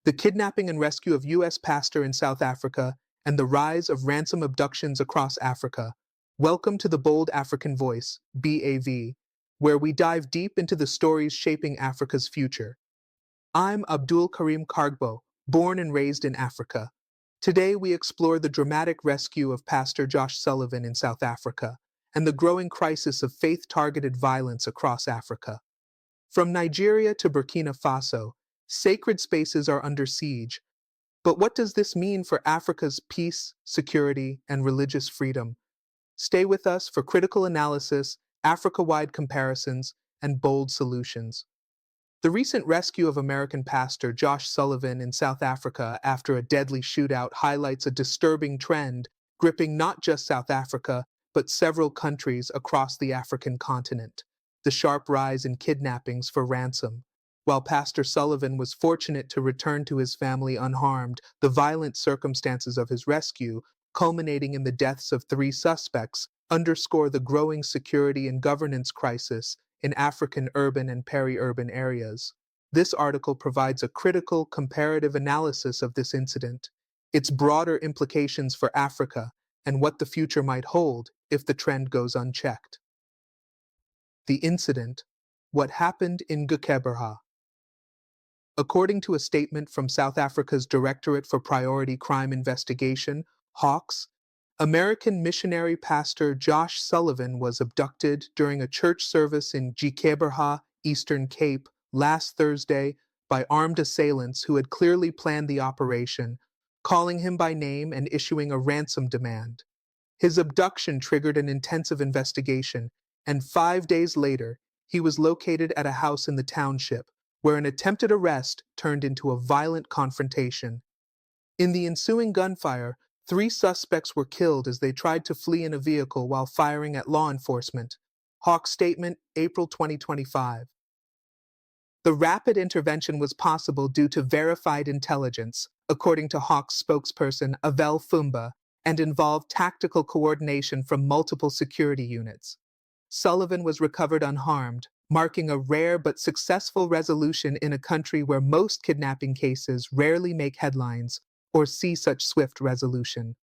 the kidnapping and rescue of U.S. pastor in South Africa, and the rise of ransom abductions across Africa. Welcome to the Bold African Voice, BAV, where we dive deep into the stories shaping Africa's future. I'm Abdul Karim Kargbo, born and raised in Africa. Today we explore the dramatic rescue of Pastor Josh Sullivan in South Africa and the growing crisis of faith-targeted violence across Africa. From Nigeria to Burkina Faso, sacred spaces are under siege. But what does this mean for Africa's peace, security, and religious freedom? Stay with us for critical analysis, Africa-wide comparisons, and bold solutions. The recent rescue of American pastor Josh Sullivan in South Africa after a deadly shootout highlights a disturbing trend gripping not just South Africa, but several countries across the African continent: the sharp rise in kidnappings for ransom. While Pastor Sullivan was fortunate to return to his family unharmed, the violent circumstances of his rescue, culminating in the deaths of 3 suspects, underscore the growing security and governance crisis in African urban and peri-urban areas. This article provides a critical, comparative analysis of this incident, its broader implications for Africa, and what the future might hold if the trend goes unchecked. The incident: what happened in Geberha. According to a statement from South Africa's Directorate for Priority Crime Investigation, Hawks, American missionary pastor Josh Sullivan was abducted during a church service in Geberha, Eastern Cape, last Thursday by armed assailants who had clearly planned the operation, calling him by name and issuing a ransom demand. His abduction triggered an intensive investigation, and 5 days later, he was located at a house in the township, where an attempted arrest turned into a violent confrontation. In the ensuing gunfire, 3 suspects were killed as they tried to flee in a vehicle while firing at law enforcement. Hawks statement, April 2025. The rapid intervention was possible due to verified intelligence, according to Hawks spokesperson Avel Fumba, and involved tactical coordination from multiple security units. Sullivan was recovered unharmed, marking a rare but successful resolution in a country where most kidnapping cases rarely make headlines or see such swift resolution.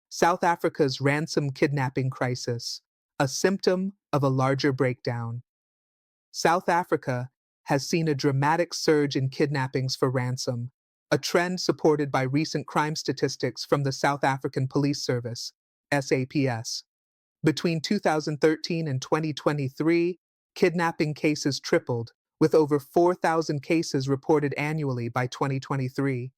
South Africa's ransom kidnapping crisis, a symptom of a larger breakdown. South Africa has seen a dramatic surge in kidnappings for ransom, a trend supported by recent crime statistics from the South African Police Service, SAPS. Between 2013 and 2023, kidnapping cases tripled, with over 4,000 cases reported annually by 2023.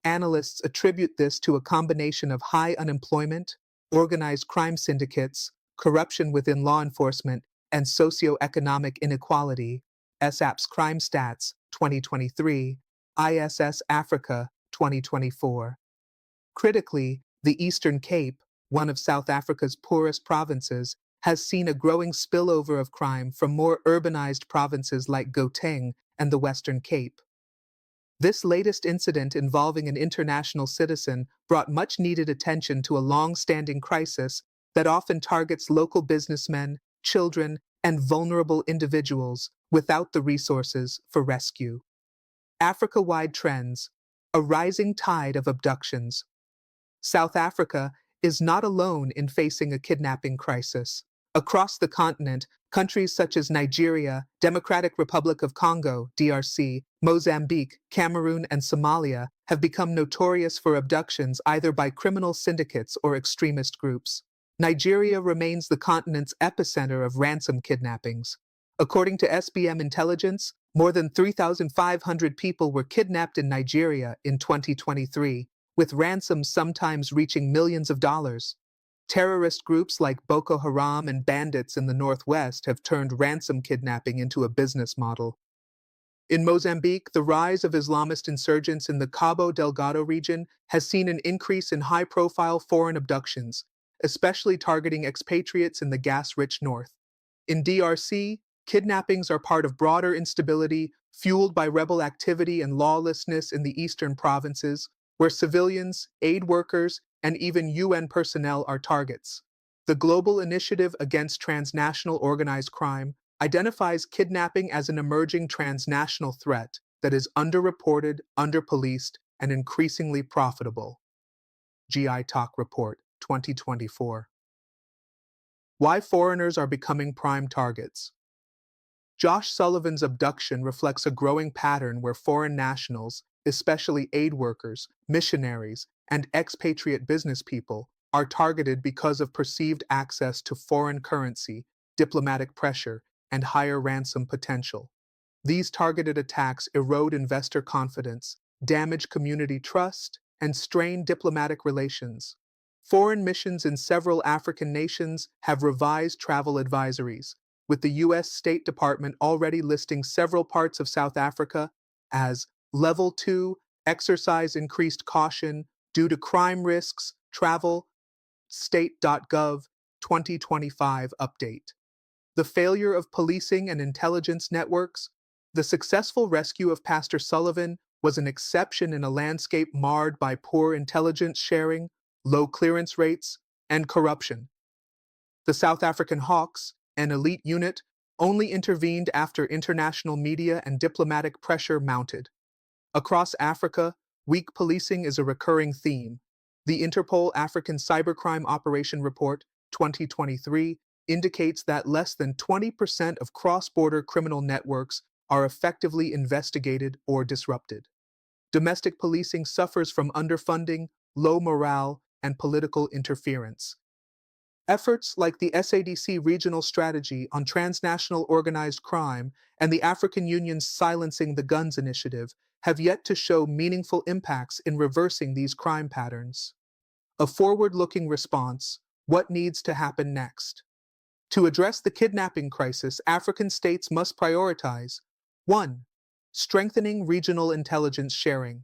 Analysts attribute this to a combination of high unemployment, organized crime syndicates, corruption within law enforcement, and socioeconomic inequality. SAPS Crime Stats, 2023, ISS Africa, 2024. Critically, the Eastern Cape, one of South Africa's poorest provinces, has seen a growing spillover of crime from more urbanized provinces like Gauteng and the Western Cape. This latest incident involving an international citizen brought much-needed attention to a long-standing crisis that often targets local businessmen, children, and vulnerable individuals without the resources for rescue. Africa-wide trends: a rising tide of abductions. South Africa is not alone in facing a kidnapping crisis. Across the continent, countries such as Nigeria, Democratic Republic of Congo, DRC, Mozambique, Cameroon, and Somalia have become notorious for abductions either by criminal syndicates or extremist groups. Nigeria remains the continent's epicenter of ransom kidnappings. According to SBM intelligence, more than 3,500 people were kidnapped in Nigeria in 2023, with ransoms sometimes reaching millions of dollars. Terrorist groups like Boko Haram and bandits in the northwest have turned ransom kidnapping into a business model. In Mozambique, the rise of Islamist insurgents in the Cabo Delgado region has seen an increase in high-profile foreign abductions, especially targeting expatriates in the gas-rich north. In DRC, kidnappings are part of broader instability fueled by rebel activity and lawlessness in the eastern provinces, where civilians, aid workers, and even UN personnel are targets. The Global Initiative Against Transnational Organized Crime identifies kidnapping as an emerging transnational threat that is underreported, underpoliced, and increasingly profitable. GI Talk Report, 2024. Why foreigners are becoming prime targets. Josh Sullivan's abduction reflects a growing pattern where foreign nationals, especially aid workers, missionaries, and expatriate business people, are targeted because of perceived access to foreign currency, diplomatic pressure, and higher ransom potential. These targeted attacks erode investor confidence, damage community trust, and strain diplomatic relations. Foreign missions in several African nations have revised travel advisories, with the U.S. State Department already listing several parts of South Africa as Level 2, exercise increased caution due to crime risks, travel, state.gov, 2025 update. The failure of policing and intelligence networks. The successful rescue of Pastor Sullivan was an exception in a landscape marred by poor intelligence sharing, low clearance rates, and corruption. The South African Hawks, an elite unit, only intervened after international media and diplomatic pressure mounted. Across Africa, weak policing is a recurring theme. The Interpol African Cybercrime Operation Report, 2023, indicates that less than 20% of cross-border criminal networks are effectively investigated or disrupted. Domestic policing suffers from underfunding, low morale, and political interference. Efforts like the SADC Regional Strategy on Transnational Organized Crime and the African Union's Silencing the Guns initiative have yet to show meaningful impacts in reversing these crime patterns. A forward-looking response: what needs to happen next? To address the kidnapping crisis, African states must prioritize 1. Strengthening regional intelligence sharing.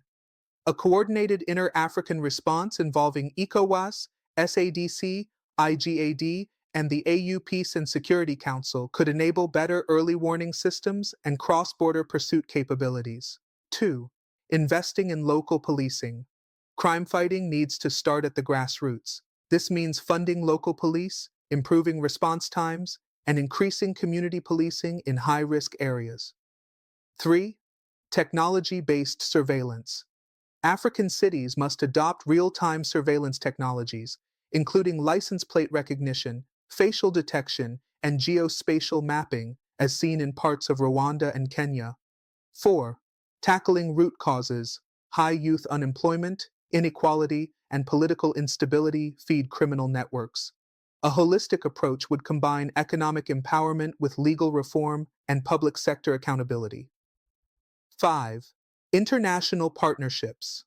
A coordinated inter-African response involving ECOWAS, SADC, IGAD, and the AU Peace and Security Council could enable better early warning systems and cross-border pursuit capabilities. 2. Investing in local policing. Crime fighting needs to start at the grassroots. This means funding local police, improving response times, and increasing community policing in high-risk areas. 3. Technology-based surveillance. African cities must adopt real-time surveillance technologies, including license plate recognition, facial detection, and geospatial mapping, as seen in parts of Rwanda and Kenya. 4. Tackling root causes. High youth unemployment, inequality, and political instability feed criminal networks. A holistic approach would combine economic empowerment with legal reform and public sector accountability. 5. International partnerships.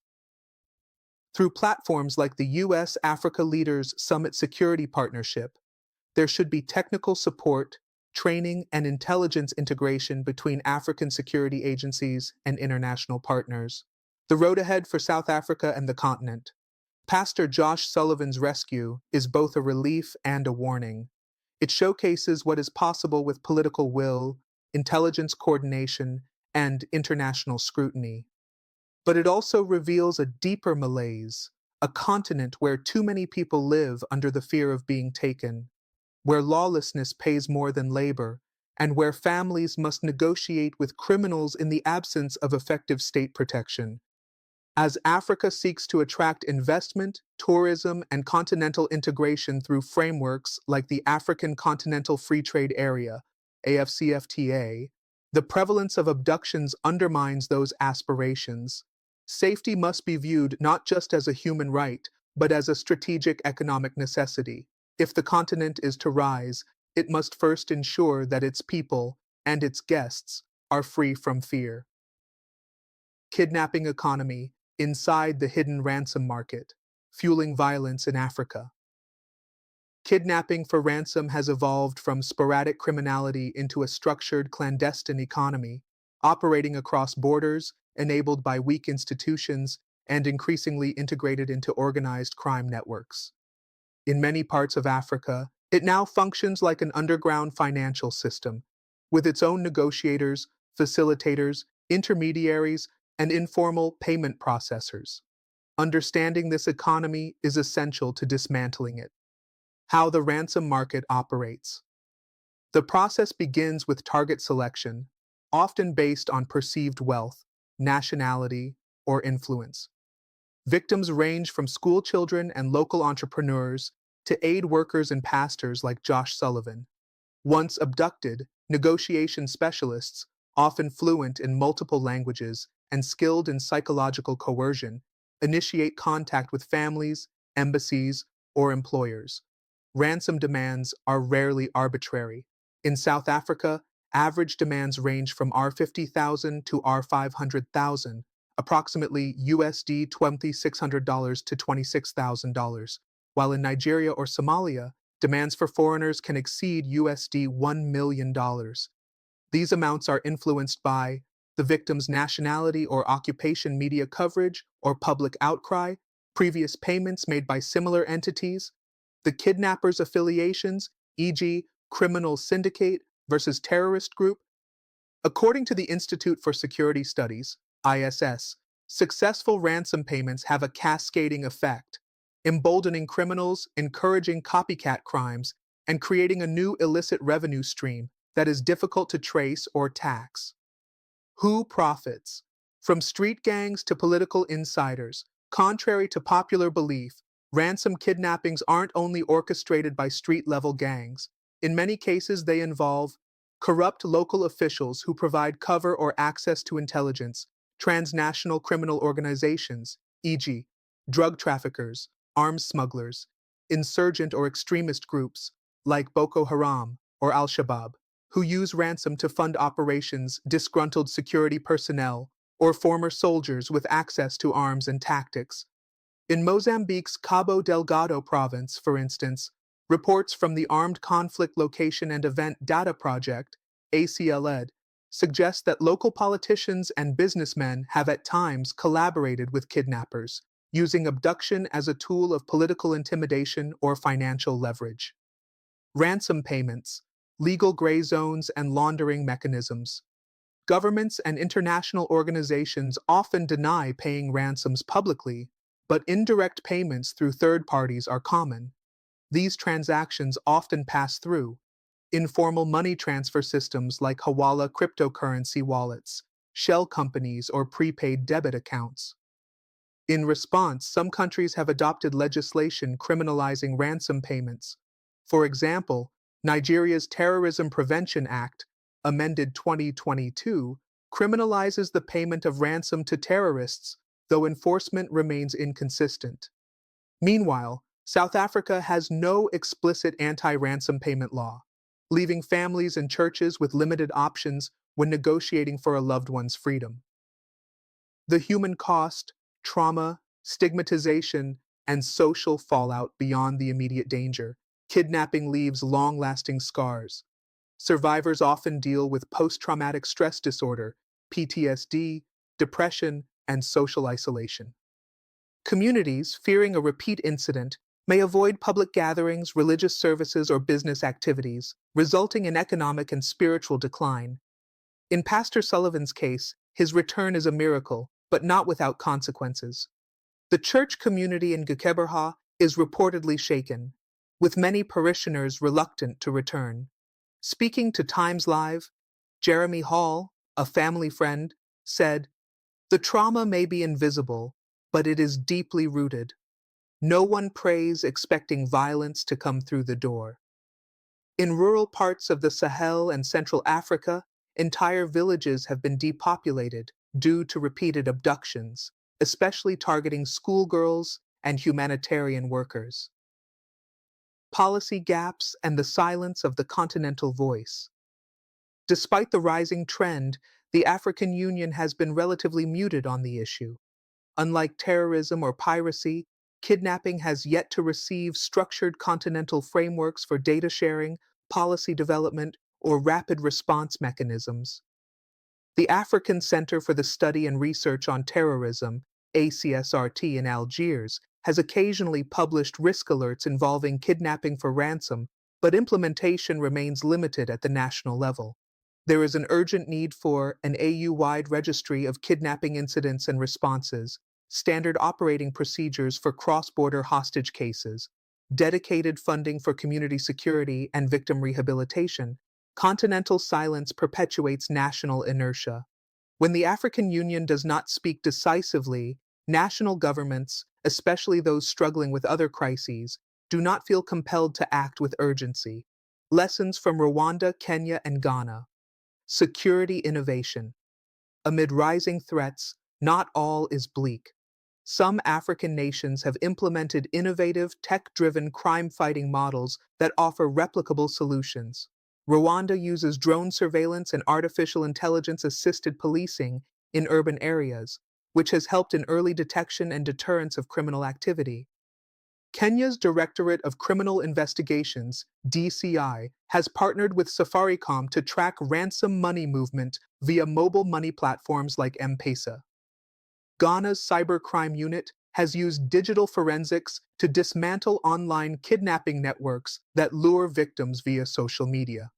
Through platforms like the U.S.-Africa Leaders Summit Security Partnership, there should be technical support, training, and intelligence integration between African security agencies and international partners. The road ahead for South Africa and the continent. Pastor Josh Sullivan's rescue is both a relief and a warning. It showcases what is possible with political will, intelligence coordination, and international scrutiny. But it also reveals a deeper malaise, a continent where too many people live under the fear of being taken, where lawlessness pays more than labor, and where families must negotiate with criminals in the absence of effective state protection. As Africa seeks to attract investment, tourism, and continental integration through frameworks like the African Continental Free Trade Area, AFCFTA, the prevalence of abductions undermines those aspirations. Safety must be viewed not just as a human right, but as a strategic economic necessity. If the continent is to rise, it must first ensure that its people and its guests are free from fear. Kidnapping economy inside the hidden ransom market, fueling violence in Africa. Kidnapping for ransom has evolved from sporadic criminality into a structured clandestine economy, operating across borders, enabled by weak institutions, and increasingly integrated into organized crime networks. In many parts of Africa, it now functions like an underground financial system, with its own negotiators, facilitators, intermediaries, and informal payment processors. Understanding this economy is essential to dismantling it. How the ransom market operates. The process begins with target selection, often based on perceived wealth. nationality, or influence. Victims range from school children and local entrepreneurs to aid workers and pastors like Josh Sullivan. Once abducted, negotiation specialists, often fluent in multiple languages and skilled in psychological coercion, initiate contact with families, embassies, or employers. Ransom demands are rarely arbitrary. In South Africa, average demands range from R50,000 to R500,000, approximately USD $2,600 to $26,000, while in Nigeria or Somalia, demands for foreigners can exceed USD $1 million. These amounts are influenced by the victim's nationality or occupation, media coverage or public outcry, previous payments made by similar entities, the kidnapper's affiliations, e.g., criminal syndicate versus terrorist group. According to the Institute for Security Studies, ISS, successful ransom payments have a cascading effect, emboldening criminals, encouraging copycat crimes, and creating a new illicit revenue stream that is difficult to trace or tax. Who profits? From street gangs to political insiders, contrary to popular belief, ransom kidnappings aren't only orchestrated by street-level gangs. In many cases, they involve corrupt local officials who provide cover or access to intelligence, transnational criminal organizations, e.g., drug traffickers, arms smugglers, insurgent or extremist groups like Boko Haram or Al-Shabaab, who use ransom to fund operations, disgruntled security personnel, or former soldiers with access to arms and tactics. In Mozambique's Cabo Delgado province, for instance, reports from the Armed Conflict Location and Event Data Project, ACLED, suggest that local politicians and businessmen have at times collaborated with kidnappers, using abduction as a tool of political intimidation or financial leverage. Ransom payments, legal gray zones, and laundering mechanisms. Governments and international organizations often deny paying ransoms publicly, but indirect payments through third parties are common. These transactions often pass through informal money transfer systems like Hawala cryptocurrency wallets, shell companies, or prepaid debit accounts. In response, some countries have adopted legislation criminalizing ransom payments. For example, Nigeria's Terrorism Prevention Act, amended 2022, criminalizes the payment of ransom to terrorists, though enforcement remains inconsistent. Meanwhile, South Africa has no explicit anti-ransom payment law, leaving families and churches with limited options when negotiating for a loved one's freedom. The human cost, trauma, stigmatization, and social fallout beyond the immediate danger. Kidnapping leaves long-lasting scars. Survivors often deal with post-traumatic stress disorder, PTSD, depression, and social isolation. Communities, fearing a repeat incident, may avoid public gatherings, religious services, or business activities, resulting in economic and spiritual decline. In Pastor Sullivan's case, his return is a miracle, but not without consequences. The church community in Geberha is reportedly shaken, with many parishioners reluctant to return. Speaking to Times Live, Jeremy Hall, a family friend, said, "The trauma may be invisible, but it is deeply rooted. No one prays expecting violence to come through the door." In rural parts of the Sahel and Central Africa, entire villages have been depopulated due to repeated abductions, especially targeting schoolgirls and humanitarian workers. Policy gaps and the silence of the continental voice. Despite the rising trend, the African Union has been relatively muted on the issue. Unlike terrorism or piracy, kidnapping has yet to receive structured continental frameworks for data sharing, policy development, or rapid response mechanisms. The African Center for the Study and Research on Terrorism, ACSRT in Algiers, has occasionally published risk alerts involving kidnapping for ransom, but implementation remains limited at the national level. There is an urgent need for an AU-wide registry of kidnapping incidents and responses, standard operating procedures for cross-border hostage cases, dedicated funding for community security and victim rehabilitation. Continental silence perpetuates national inertia. When the African Union does not speak decisively, national governments, especially those struggling with other crises, do not feel compelled to act with urgency. Lessons from Rwanda, Kenya, and Ghana. Security innovation. Amid rising threats, not all is bleak. Some African nations have implemented innovative, tech-driven crime-fighting models that offer replicable solutions. Rwanda uses drone surveillance and artificial intelligence-assisted policing in urban areas, which has helped in early detection and deterrence of criminal activity. Kenya's Directorate of Criminal Investigations, DCI, has partnered with Safaricom to track ransom money movement via mobile money platforms like M-Pesa. Ghana's cybercrime unit has used digital forensics to dismantle online kidnapping networks that lure victims via social media.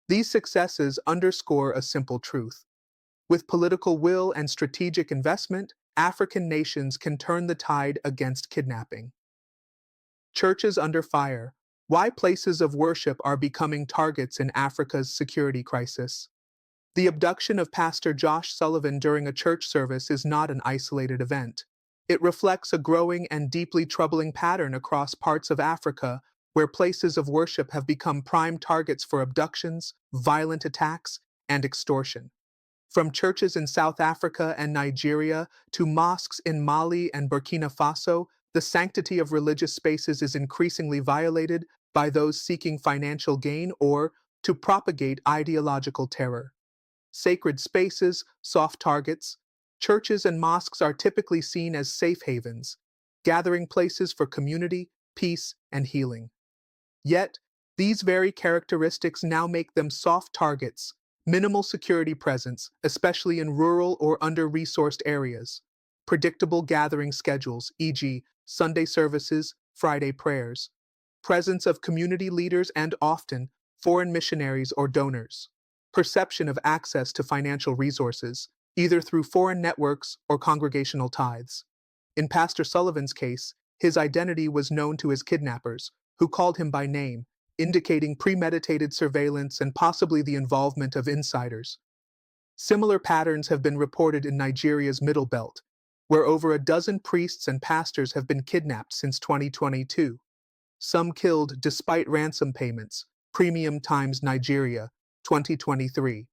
These successes underscore a simple truth. With political will and strategic investment, African nations can turn the tide against kidnapping. Churches under fire. Why places of worship are becoming targets in Africa's security crisis. The abduction of Pastor Josh Sullivan during a church service is not an isolated event. It reflects a growing and deeply troubling pattern across parts of Africa where places of worship have become prime targets for abductions, violent attacks, and extortion. From churches in South Africa and Nigeria to mosques in Mali and Burkina Faso, the sanctity of religious spaces is increasingly violated by those seeking financial gain or to propagate ideological terror. Sacred spaces, soft targets. Churches and mosques are typically seen as safe havens, gathering places for community, peace, and healing. Yet, these very characteristics now make them soft targets, minimal security presence, especially in rural or under-resourced areas, predictable gathering schedules, e.g., Sunday services, Friday prayers, presence of community leaders and often foreign missionaries or donors, perception of access to financial resources, either through foreign networks or congregational tithes. In Pastor Sullivan's case, his identity was known to his kidnappers, who called him by name, indicating premeditated surveillance and possibly the involvement of insiders. Similar patterns have been reported in Nigeria's Middle Belt, where over a dozen priests and pastors have been kidnapped since 2022. Some killed despite ransom payments. Premium Times Nigeria, 2023.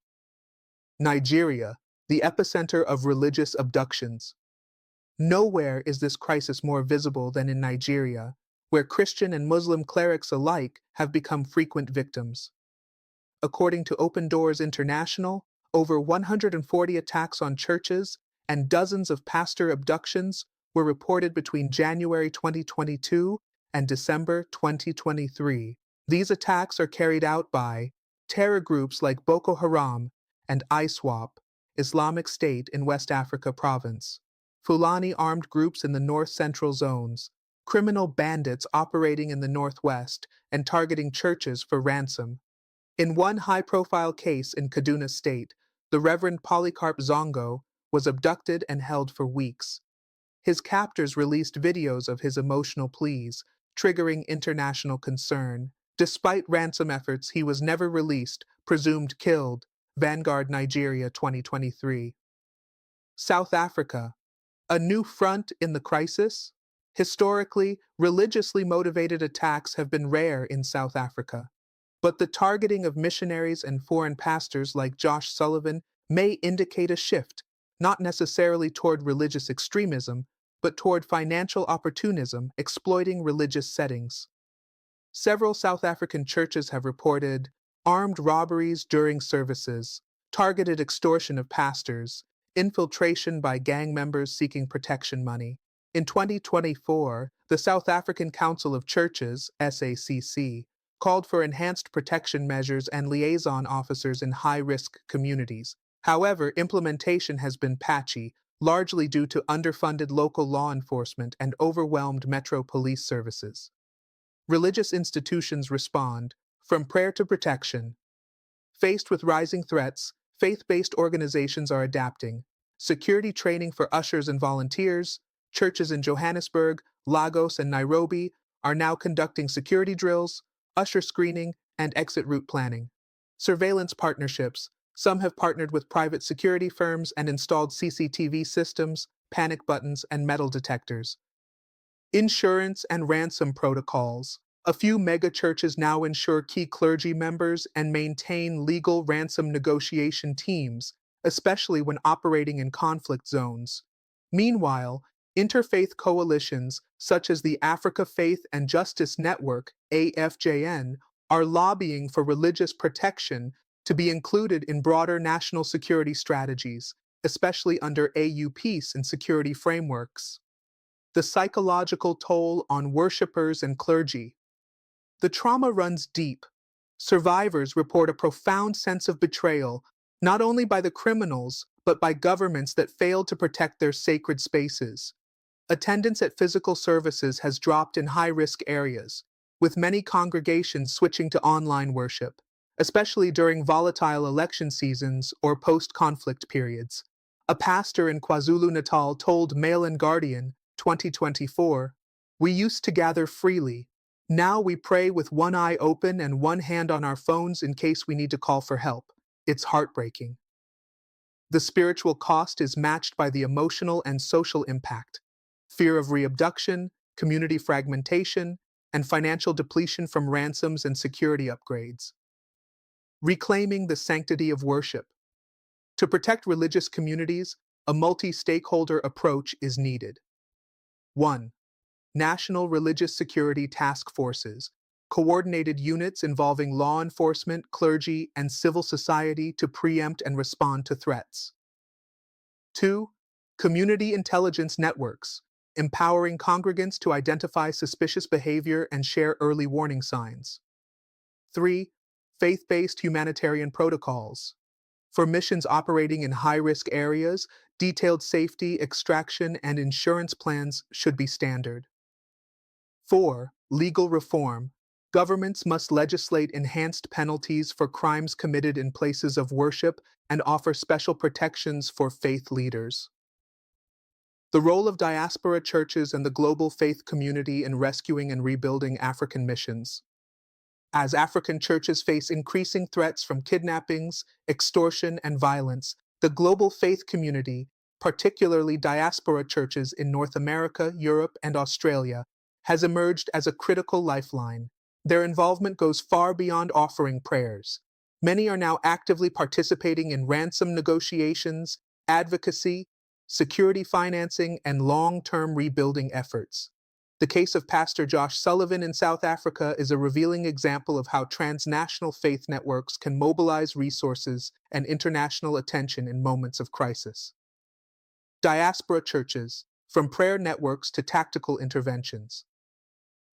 Nigeria, the epicenter of religious abductions. Nowhere is this crisis more visible than in Nigeria, where Christian and Muslim clerics alike have become frequent victims. According to Open Doors International, over 140 attacks on churches and dozens of pastor abductions were reported between January 2022 and December 2023. These attacks are carried out by terror groups like Boko Haram and ISWAP, Islamic State in West Africa Province, Fulani armed groups in the north-central zones, criminal bandits operating in the northwest and targeting churches for ransom. In one high-profile case in Kaduna State, the Reverend Polycarp Zongo was abducted and held for weeks. His captors released videos of his emotional pleas, triggering international concern. Despite ransom efforts, he was never released, presumed killed. Vanguard Nigeria 2023. South Africa. A new front in the crisis? Historically, religiously motivated attacks have been rare in South Africa. But the targeting of missionaries and foreign pastors like Josh Sullivan may indicate a shift, not necessarily toward religious extremism, but toward financial opportunism exploiting religious settings. Several South African churches have reported armed robberies during services, targeted extortion of pastors, infiltration by gang members seeking protection money. In 2024, the South African Council of Churches, SACC, called for enhanced protection measures and liaison officers in high-risk communities. However, implementation has been patchy, largely due to underfunded local law enforcement and overwhelmed metro police services. Religious institutions respond, from prayer to protection. Faced with rising threats, faith-based organizations are adapting. Security training for ushers and volunteers, churches in Johannesburg, Lagos, and Nairobi are now conducting security drills, usher screening, and exit route planning. Surveillance partnerships. Some have partnered with private security firms and installed CCTV systems, panic buttons, and metal detectors. Insurance and ransom protocols. A few megachurches now insure key clergy members and maintain legal ransom negotiation teams, especially when operating in conflict zones. Meanwhile, interfaith coalitions such as the Africa Faith and Justice Network, AFJN, are lobbying for religious protection to be included in broader national security strategies, especially under AU peace and security frameworks. The psychological toll on worshippers and clergy. The trauma runs deep. Survivors report a profound sense of betrayal, not only by the criminals, but by governments that failed to protect their sacred spaces. Attendance at physical services has dropped in high-risk areas, with many congregations switching to online worship, especially during volatile election seasons or post-conflict periods. A pastor in KwaZulu-Natal told Mail and Guardian, 2024, "We used to gather freely. Now we pray with one eye open and one hand on our phones in case we need to call for help. It's heartbreaking." The spiritual cost is matched by the emotional and social impact. Fear of reabduction, community fragmentation, and financial depletion from ransoms and security upgrades. Reclaiming the sanctity of worship. To protect religious communities, a multi-stakeholder approach is needed. 1. National Religious Security Task Forces, coordinated units involving law enforcement, clergy, and civil society to preempt and respond to threats. 2. Community intelligence networks, empowering congregants to identify suspicious behavior and share early warning signs. 3. Faith-based humanitarian protocols. For missions operating in high-risk areas, detailed safety, extraction, and insurance plans should be standard. 4. Legal reform. Governments must legislate enhanced penalties for crimes committed in places of worship and offer special protections for faith leaders. The role of diaspora churches and the global faith community in rescuing and rebuilding African missions. As African churches face increasing threats from kidnappings, extortion, and violence, the global faith community, particularly diaspora churches in North America, Europe, and Australia, has emerged as a critical lifeline. Their involvement goes far beyond offering prayers. Many are now actively participating in ransom negotiations, advocacy, security financing, and long-term rebuilding efforts. The case of Pastor Josh Sullivan in South Africa is a revealing example of how transnational faith networks can mobilize resources and international attention in moments of crisis. Diaspora churches, from prayer networks to tactical interventions.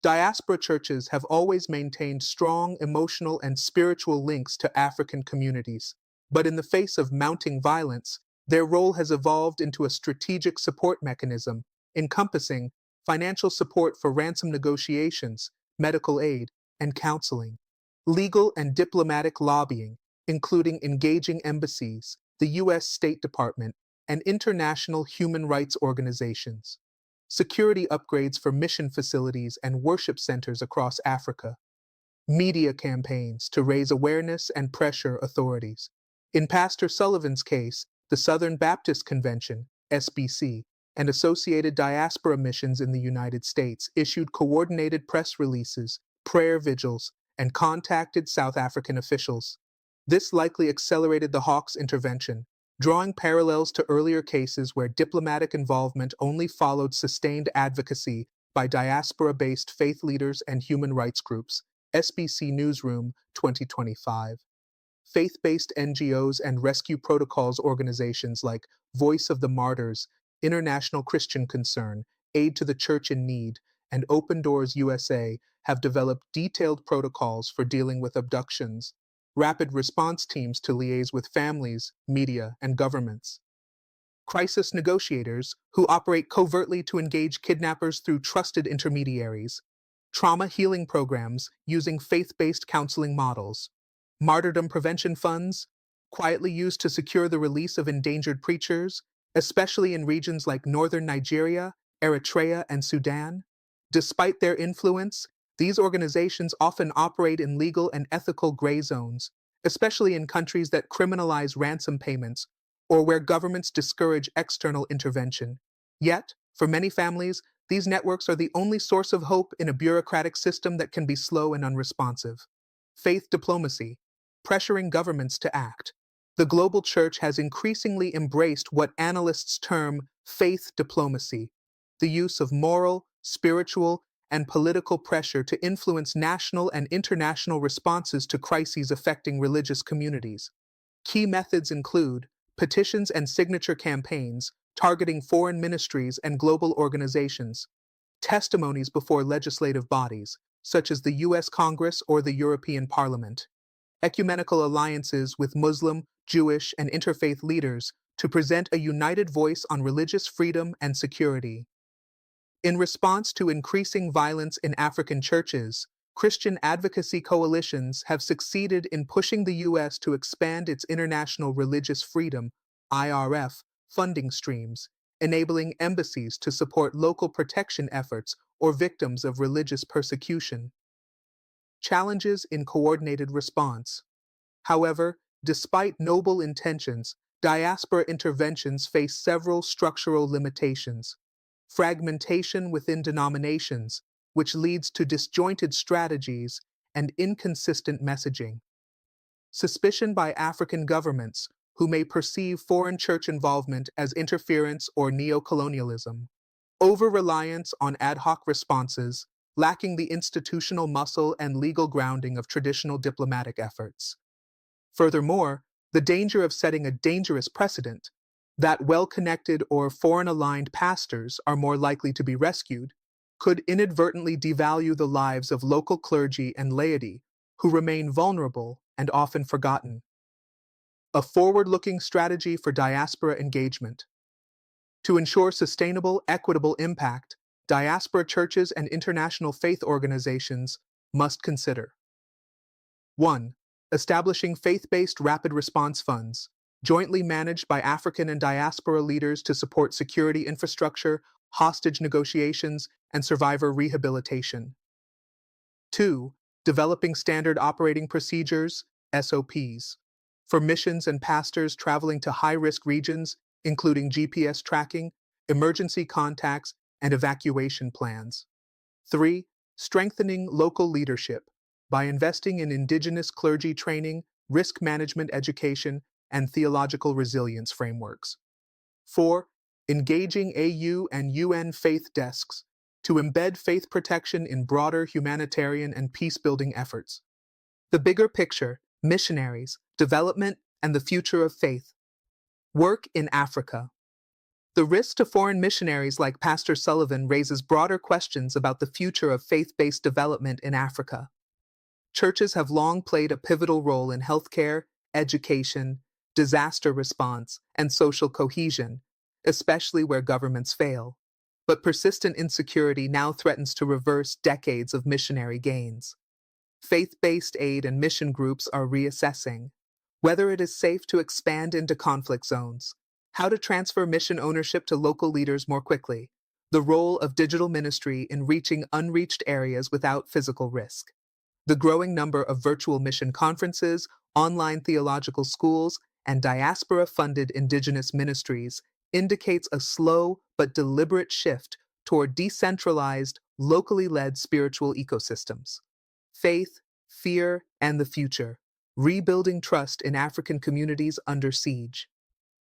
Diaspora churches have always maintained strong emotional and spiritual links to African communities, but in the face of mounting violence, their role has evolved into a strategic support mechanism, encompassing financial support for ransom negotiations, medical aid, and counseling, legal and diplomatic lobbying, including engaging embassies, the U.S. State Department, and international human rights organizations, security upgrades for mission facilities and worship centers across Africa, media campaigns to raise awareness and pressure authorities. In Pastor Sullivan's case, the Southern Baptist Convention, SBC, and associated diaspora missions in the United States issued coordinated press releases, prayer vigils, and contacted South African officials. This likely accelerated the Hawks intervention, drawing parallels to earlier cases where diplomatic involvement only followed sustained advocacy by diaspora-based faith leaders and human rights groups. SBC Newsroom, 2025. Faith-based NGOs and rescue protocols organizations like Voice of the Martyrs, International Christian Concern, Aid to the Church in Need, and Open Doors USA have developed detailed protocols for dealing with abductions, rapid response teams to liaise with families, media, and governments. Crisis negotiators, who operate covertly to engage kidnappers through trusted intermediaries. Trauma healing programs using faith-based counseling models. Martyrdom prevention funds, quietly used to secure the release of endangered preachers, especially in regions like northern Nigeria, Eritrea, and Sudan. Despite their influence, these organizations often operate in legal and ethical gray zones, especially in countries that criminalize ransom payments or where governments discourage external intervention. Yet, for many families, these networks are the only source of hope in a bureaucratic system that can be slow and unresponsive. Faith diplomacy, pressuring governments to act. The global church has increasingly embraced what analysts term faith diplomacy, the use of moral, spiritual, and political pressure to influence national and international responses to crises affecting religious communities. Key methods include petitions and signature campaigns targeting foreign ministries and global organizations, testimonies before legislative bodies, such as the U.S. Congress or the European Parliament, ecumenical alliances with Muslim, Jewish, and interfaith leaders to present a united voice on religious freedom and security. In response to increasing violence in African churches, Christian advocacy coalitions have succeeded in pushing the U.S. to expand its International Religious Freedom (IRF) funding streams, enabling embassies to support local protection efforts or victims of religious persecution. Challenges in coordinated response. However, despite noble intentions, diaspora interventions face several structural limitations. Fragmentation within denominations, which leads to disjointed strategies and inconsistent messaging. Suspicion by African governments, who may perceive foreign church involvement as interference or neocolonialism. Over-reliance on ad hoc responses, lacking the institutional muscle and legal grounding of traditional diplomatic efforts. Furthermore, the danger of setting a dangerous precedent, that well-connected or foreign-aligned pastors are more likely to be rescued, could inadvertently devalue the lives of local clergy and laity, who remain vulnerable and often forgotten. A forward-looking strategy for diaspora engagement. To ensure sustainable, equitable impact, diaspora churches and international faith organizations must consider 1. Establishing faith-based rapid response funds, jointly managed by African and diaspora leaders to support security infrastructure, hostage negotiations, and survivor rehabilitation. 2. Developing standard operating procedures, SOPs, for missions and pastors traveling to high-risk regions, including GPS tracking, emergency contacts, and evacuation plans. 3. Strengthening local leadership by investing in indigenous clergy training, risk management education, and theological resilience frameworks. 4. Engaging AU and UN faith desks to embed faith protection in broader humanitarian and peace-building efforts. The bigger picture, missionaries, development, and the future of faith. Work in Africa. The risk to foreign missionaries like Pastor Sullivan raises broader questions about the future of faith-based development in Africa. Churches have long played a pivotal role in healthcare, education, disaster response, and social cohesion, especially where governments fail. But persistent insecurity now threatens to reverse decades of missionary gains. Faith-based aid and mission groups are reassessing whether it is safe to expand into conflict zones, how to transfer mission ownership to local leaders more quickly, the role of digital ministry in reaching unreached areas without physical risk. The growing number of virtual mission conferences, online theological schools, and diaspora-funded indigenous ministries indicates a slow but deliberate shift toward decentralized, locally led spiritual ecosystems. Faith, fear, and the future, rebuilding trust in African communities under siege.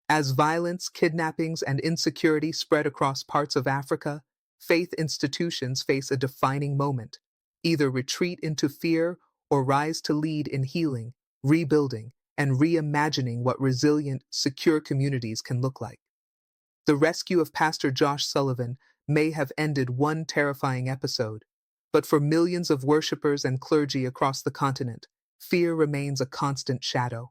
As violence, kidnappings, and insecurity spread across parts of Africa, faith institutions face a defining moment: either retreat into fear or rise to lead in healing, rebuilding, and reimagining what resilient, secure communities can look like. The rescue of Pastor Josh Sullivan may have ended one terrifying episode, but for millions of worshipers and clergy across the continent, fear remains a constant shadow.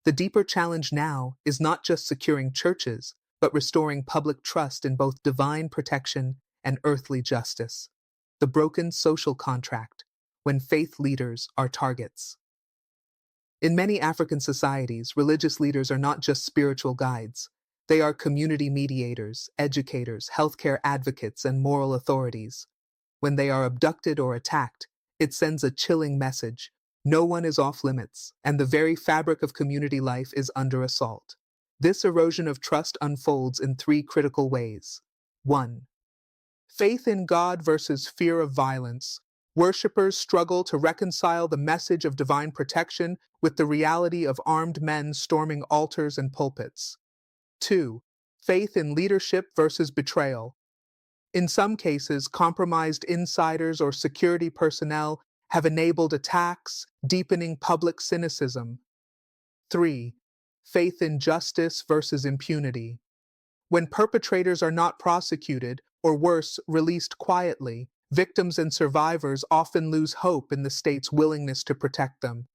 The deeper challenge now is not just securing churches, but restoring public trust in both divine protection and earthly justice. The broken social contract, when faith leaders are targets. In many African societies, religious leaders are not just spiritual guides. They are community mediators, educators, healthcare advocates, and moral authorities. When they are abducted or attacked, it sends a chilling message: No one is off limits, and the very fabric of community life is under assault. This erosion of trust unfolds in three critical ways. 1. Faith in God versus fear of violence. Worshippers struggle to reconcile the message of divine protection with the reality of armed men storming altars and pulpits. 2. Faith in leadership versus betrayal. In some cases, compromised insiders or security personnel have enabled attacks, deepening public cynicism. 3. Faith in justice versus impunity. When perpetrators are not prosecuted, or worse, released quietly, victims and survivors often lose hope in the state's willingness to protect them.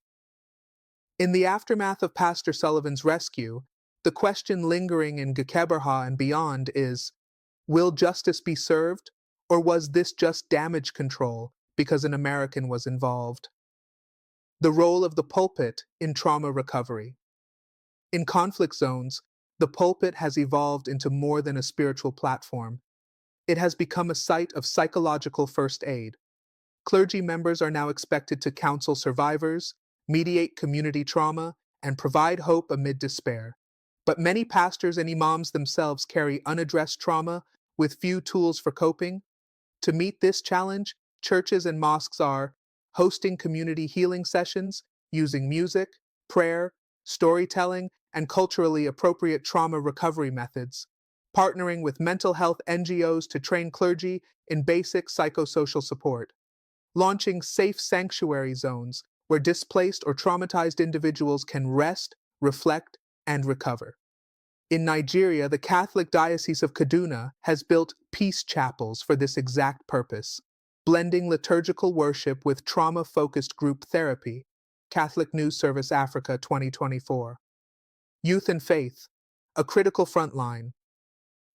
In the aftermath of Pastor Sullivan's rescue, the question lingering in Geberha and beyond is, will justice be served, or was this just damage control because an American was involved? The role of the pulpit in trauma recovery. In conflict zones, the pulpit has evolved into more than a spiritual platform. It has become a site of psychological first aid. Clergy members are now expected to counsel survivors, mediate community trauma, and provide hope amid despair. But many pastors and imams themselves carry unaddressed trauma with few tools for coping. To meet this challenge, churches and mosques are hosting community healing sessions, using music, prayer, storytelling, and culturally appropriate trauma recovery methods, partnering with mental health NGOs to train clergy in basic psychosocial support, launching safe sanctuary zones where displaced or traumatized individuals can rest, reflect, and recover. In Nigeria, the Catholic Diocese of Kaduna has built peace chapels for this exact purpose, blending liturgical worship with trauma-focused group therapy. Catholic News Service Africa 2024. Youth and faith, a critical front line.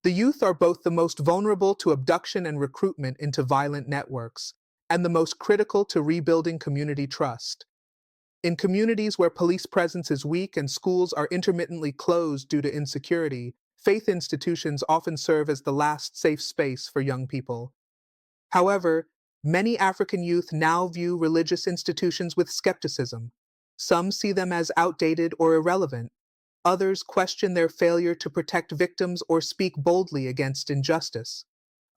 The youth are both the most vulnerable to abduction and recruitment into violent networks, and the most critical to rebuilding community trust. In communities where police presence is weak and schools are intermittently closed due to insecurity, faith institutions often serve as the last safe space for young people. However, many African youth now view religious institutions with skepticism. Some see them as outdated or irrelevant. Others question their failure to protect victims or speak boldly against injustice.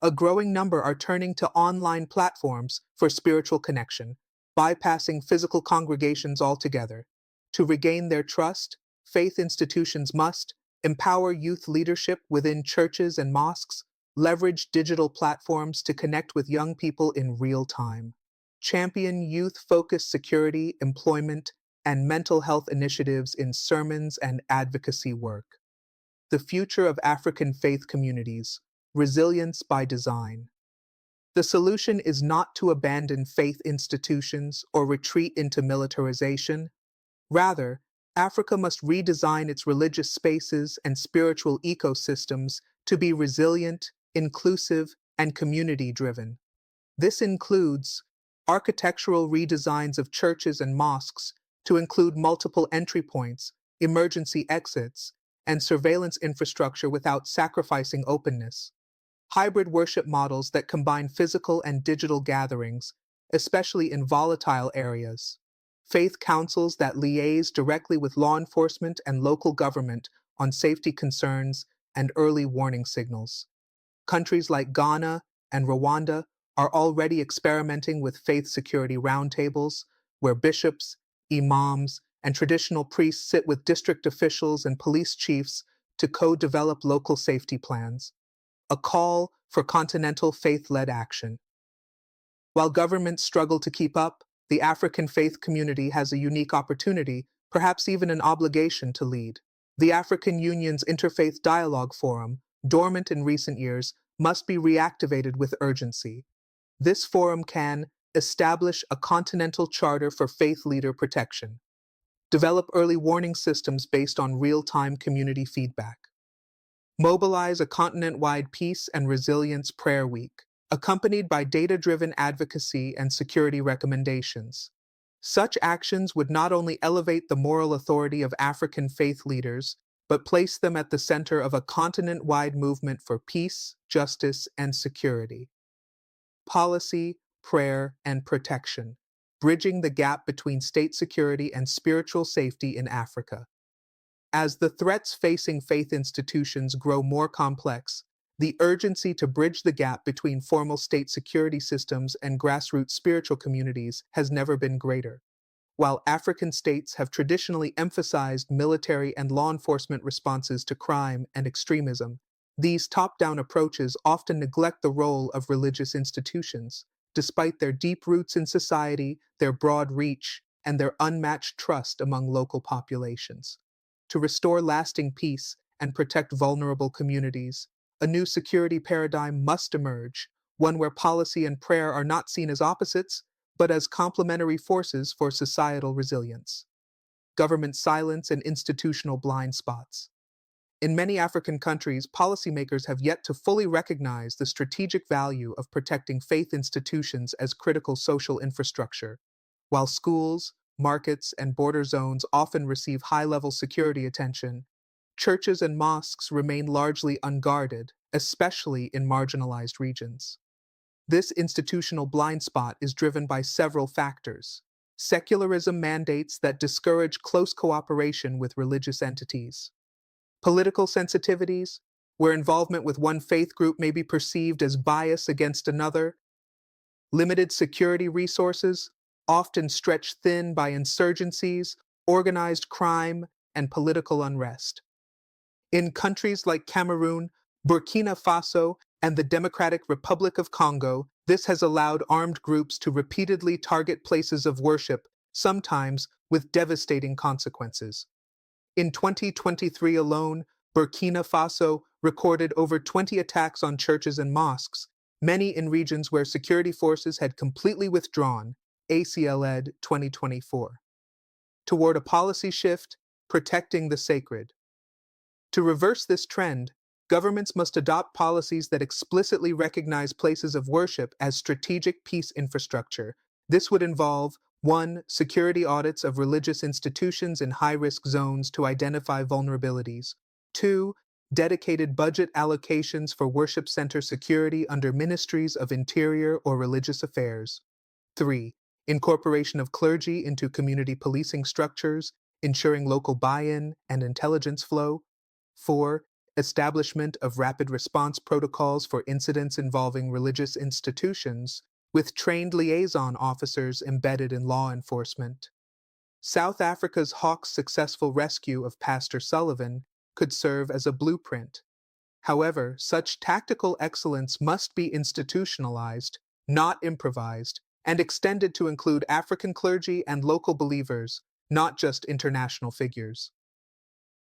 A growing number are turning to online platforms for spiritual connection, bypassing physical congregations altogether. To regain their trust, faith institutions must empower youth leadership within churches and mosques, leverage digital platforms to connect with young people in real time, champion youth-focused security, employment, and mental health initiatives in sermons and advocacy work. The future of African faith communities, resilience by design. The solution is not to abandon faith institutions or retreat into militarization. Rather, Africa must redesign its religious spaces and spiritual ecosystems to be resilient, inclusive, and community-driven. This includes architectural redesigns of churches and mosques to include multiple entry points, emergency exits, and surveillance infrastructure without sacrificing openness. Hybrid worship models that combine physical and digital gatherings, especially in volatile areas. Faith councils that liaise directly with law enforcement and local government on safety concerns and early warning signals. Countries like Ghana and Rwanda are already experimenting with faith security roundtables, where bishops, imams, and traditional priests sit with district officials and police chiefs to co-develop local safety plans. A call for continental faith-led action. While governments struggle to keep up, the African faith community has a unique opportunity, perhaps even an obligation, to lead. The African Union's Interfaith Dialogue Forum, dormant in recent years, must be reactivated with urgency. This forum can establish a continental charter for faith leader protection, develop early warning systems based on real-time community feedback, mobilize a continent-wide peace and resilience prayer week, accompanied by data-driven advocacy and security recommendations. Such actions would not only elevate the moral authority of African faith leaders, but place them at the center of a continent-wide movement for peace, justice, and security. Policy, prayer, and protection. bridging the gap between state security and spiritual safety in Africa. As the threats facing faith institutions grow more complex, the urgency to bridge the gap between formal state security systems and grassroots spiritual communities has never been greater. While African states have traditionally emphasized military and law enforcement responses to crime and extremism, these top-down approaches often neglect the role of religious institutions, despite their deep roots in society, their broad reach, and their unmatched trust among local populations. To restore lasting peace and protect vulnerable communities, a new security paradigm must emerge, one where policy and prayer are not seen as opposites, but as complementary forces for societal resilience. Government silence and institutional blind spots. In many African countries, policymakers have yet to fully recognize the strategic value of protecting faith institutions as critical social infrastructure. While schools, markets, and border zones often receive high-level security attention, churches and mosques remain largely unguarded, especially in marginalized regions. This institutional blind spot is driven by several factors. Secularism mandates that discourage close cooperation with religious entities. Political sensitivities, where involvement with one faith group may be perceived as bias against another. Limited security resources, often stretched thin by insurgencies, organized crime, and political unrest. In countries like Cameroon, Burkina Faso, and the Democratic Republic of Congo, this has allowed armed groups to repeatedly target places of worship, sometimes with devastating consequences. In 2023 alone, Burkina Faso recorded over 20 attacks on churches and mosques, many in regions where security forces had completely withdrawn, ACL-Ed 2024. Toward a policy shift, protecting the sacred. To reverse this trend, governments must adopt policies that explicitly recognize places of worship as strategic peace infrastructure. This would involve 1. Security audits of religious institutions in high-risk zones to identify vulnerabilities. 2. Dedicated budget allocations for worship center security under ministries of interior or religious affairs. 3. Incorporation of clergy into community policing structures, ensuring local buy-in and intelligence flow. 4. Establishment of rapid response protocols for incidents involving religious institutions, with trained liaison officers embedded in law enforcement. South Africa's Hawk's successful rescue of Pastor Sullivan could serve as a blueprint. However, such tactical excellence must be institutionalized, not improvised, and extended to include African clergy and local believers, not just international figures.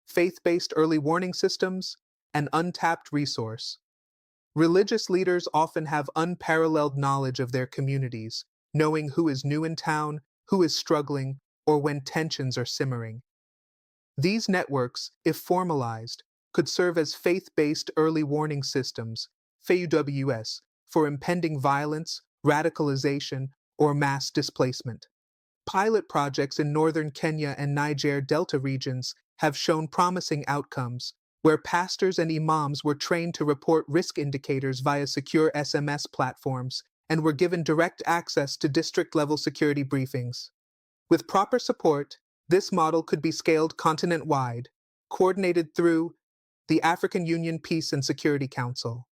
Faith-based early warning systems, an untapped resource. Religious leaders often have unparalleled knowledge of their communities, knowing who is new in town, who is struggling, or when tensions are simmering. These networks, if formalized, could serve as faith-based early warning systems, FAUWS, for impending violence, radicalization, or mass displacement. Pilot projects in northern Kenya and Niger Delta regions have shown promising outcomes, where pastors and imams were trained to report risk indicators via secure SMS platforms and were given direct access to district-level security briefings. With proper support, this model could be scaled continent-wide, coordinated through the African Union Peace and Security Council.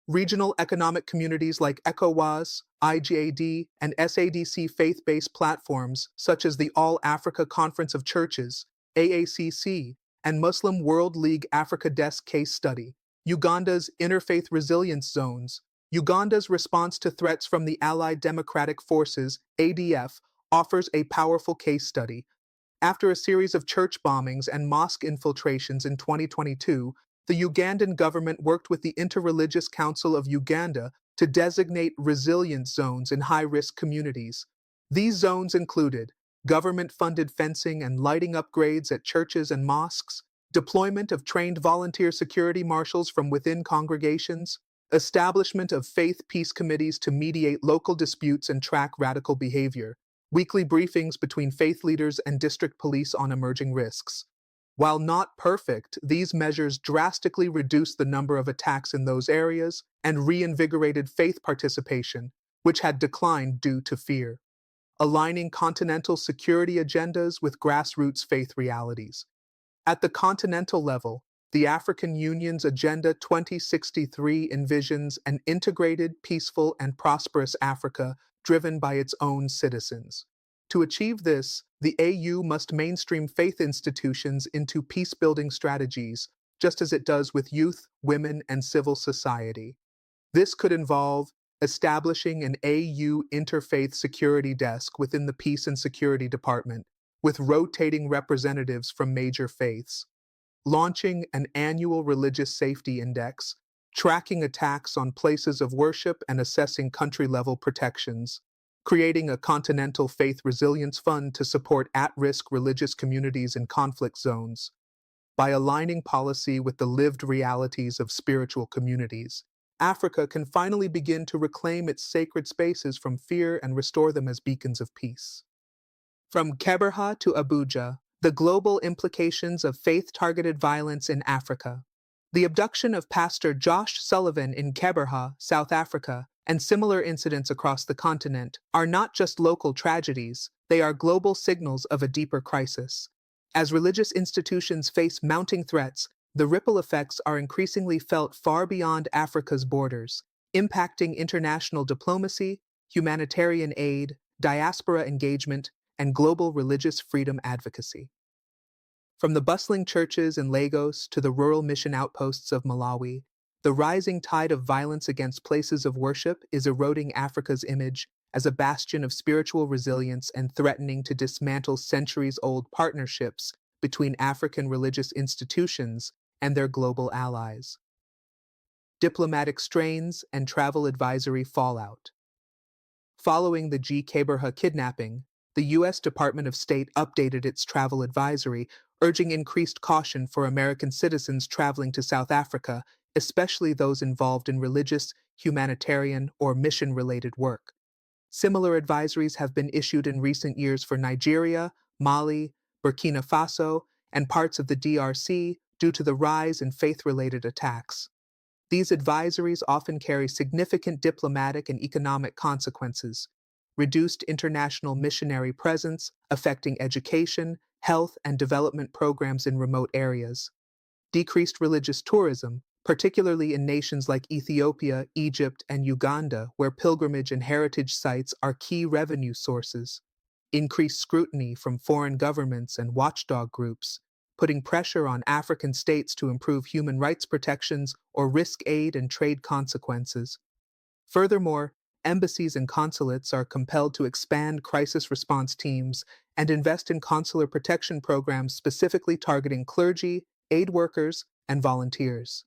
Regional economic communities like ECOWAS, IGAD, and SADC faith-based platforms such as the All-Africa Conference of Churches, AACC, and Muslim World League Africa Desk Case Study. Uganda's Interfaith Resilience Zones. Uganda's response to threats from the Allied Democratic Forces, ADF, offers a powerful case study. After a series of church bombings and mosque infiltrations in 2022, the Ugandan government worked with the Interreligious Council of Uganda to designate resilience zones in high-risk communities. These zones included government-funded fencing and lighting upgrades at churches and mosques, deployment of trained volunteer security marshals from within congregations, establishment of faith peace committees to mediate local disputes and track radical behavior, weekly briefings between faith leaders and district police on emerging risks. While not perfect, these measures drastically reduced the number of attacks in those areas and reinvigorated faith participation, which had declined due to fear. aligning continental security agendas with grassroots faith realities. At the continental level, the African Union's Agenda 2063 envisions an integrated, peaceful, and prosperous Africa driven by its own citizens. To achieve this, the AU must mainstream faith institutions into peace-building strategies, just as it does with youth, women, and civil society. This could involve establishing an AU interfaith security desk within the Peace and Security Department, with rotating representatives from major faiths, launching an annual religious safety index, tracking attacks on places of worship and assessing country-level protections, creating a continental faith resilience fund to support at-risk religious communities in conflict zones. By aligning policy with the lived realities of spiritual communities, Africa can finally begin to reclaim its sacred spaces from fear and restore them as beacons of peace. From Geberha to Abuja, the global implications of faith-targeted violence in Africa. The abduction of Pastor Josh Sullivan in Geberha, South Africa, and similar incidents across the continent are not just local tragedies, they are global signals of a deeper crisis. As religious institutions face mounting threats, the ripple effects are increasingly felt far beyond Africa's borders, impacting international diplomacy, humanitarian aid, diaspora engagement, and global religious freedom advocacy. From the bustling churches in Lagos to the rural mission outposts of Malawi, the rising tide of violence against places of worship is eroding Africa's image as a bastion of spiritual resilience and threatening to dismantle centuries-old partnerships between African religious institutions and their global allies. Diplomatic strains and travel advisory fallout. Following the Geberha kidnapping, the U.S. Department of State updated its travel advisory, urging increased caution for American citizens traveling to South Africa, especially those involved in religious, humanitarian, or mission-related work. Similar advisories have been issued in recent years for Nigeria, Mali, Burkina Faso, and parts of the DRC due to the rise in faith-related attacks. These advisories often carry significant diplomatic and economic consequences: reduced international missionary presence affecting education, health, and development programs in remote areas, decreased religious tourism, particularly in nations like Ethiopia, Egypt, and Uganda, where pilgrimage and heritage sites are key revenue sources, increased scrutiny from foreign governments and watchdog groups, putting pressure on African states to improve human rights protections or risk aid and trade consequences. Furthermore, embassies and consulates are compelled to expand crisis response teams and invest in consular protection programs specifically targeting clergy, aid workers, and volunteers.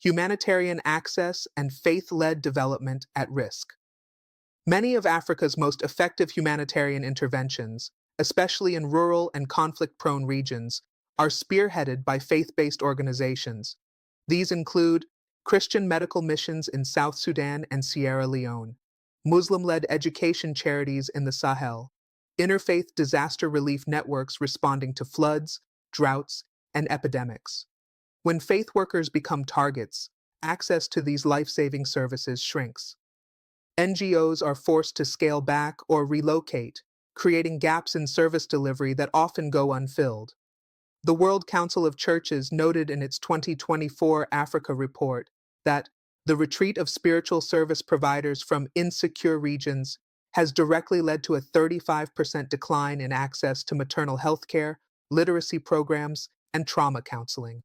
Humanitarian access and faith-led development at risk. Many of Africa's most effective humanitarian interventions, especially in rural and conflict-prone regions, are spearheaded by faith-based organizations. These include Christian medical missions in South Sudan and Sierra Leone, Muslim-led education charities in the Sahel, interfaith disaster relief networks responding to floods, droughts, and epidemics. When faith workers become targets, access to these life-saving services shrinks. NGOs are forced to scale back or relocate, creating gaps in service delivery that often go unfilled. The World Council of Churches noted in its 2024 Africa report that the retreat of spiritual service providers from insecure regions has directly led to a 35% decline in access to maternal health care, literacy programs, and trauma counseling.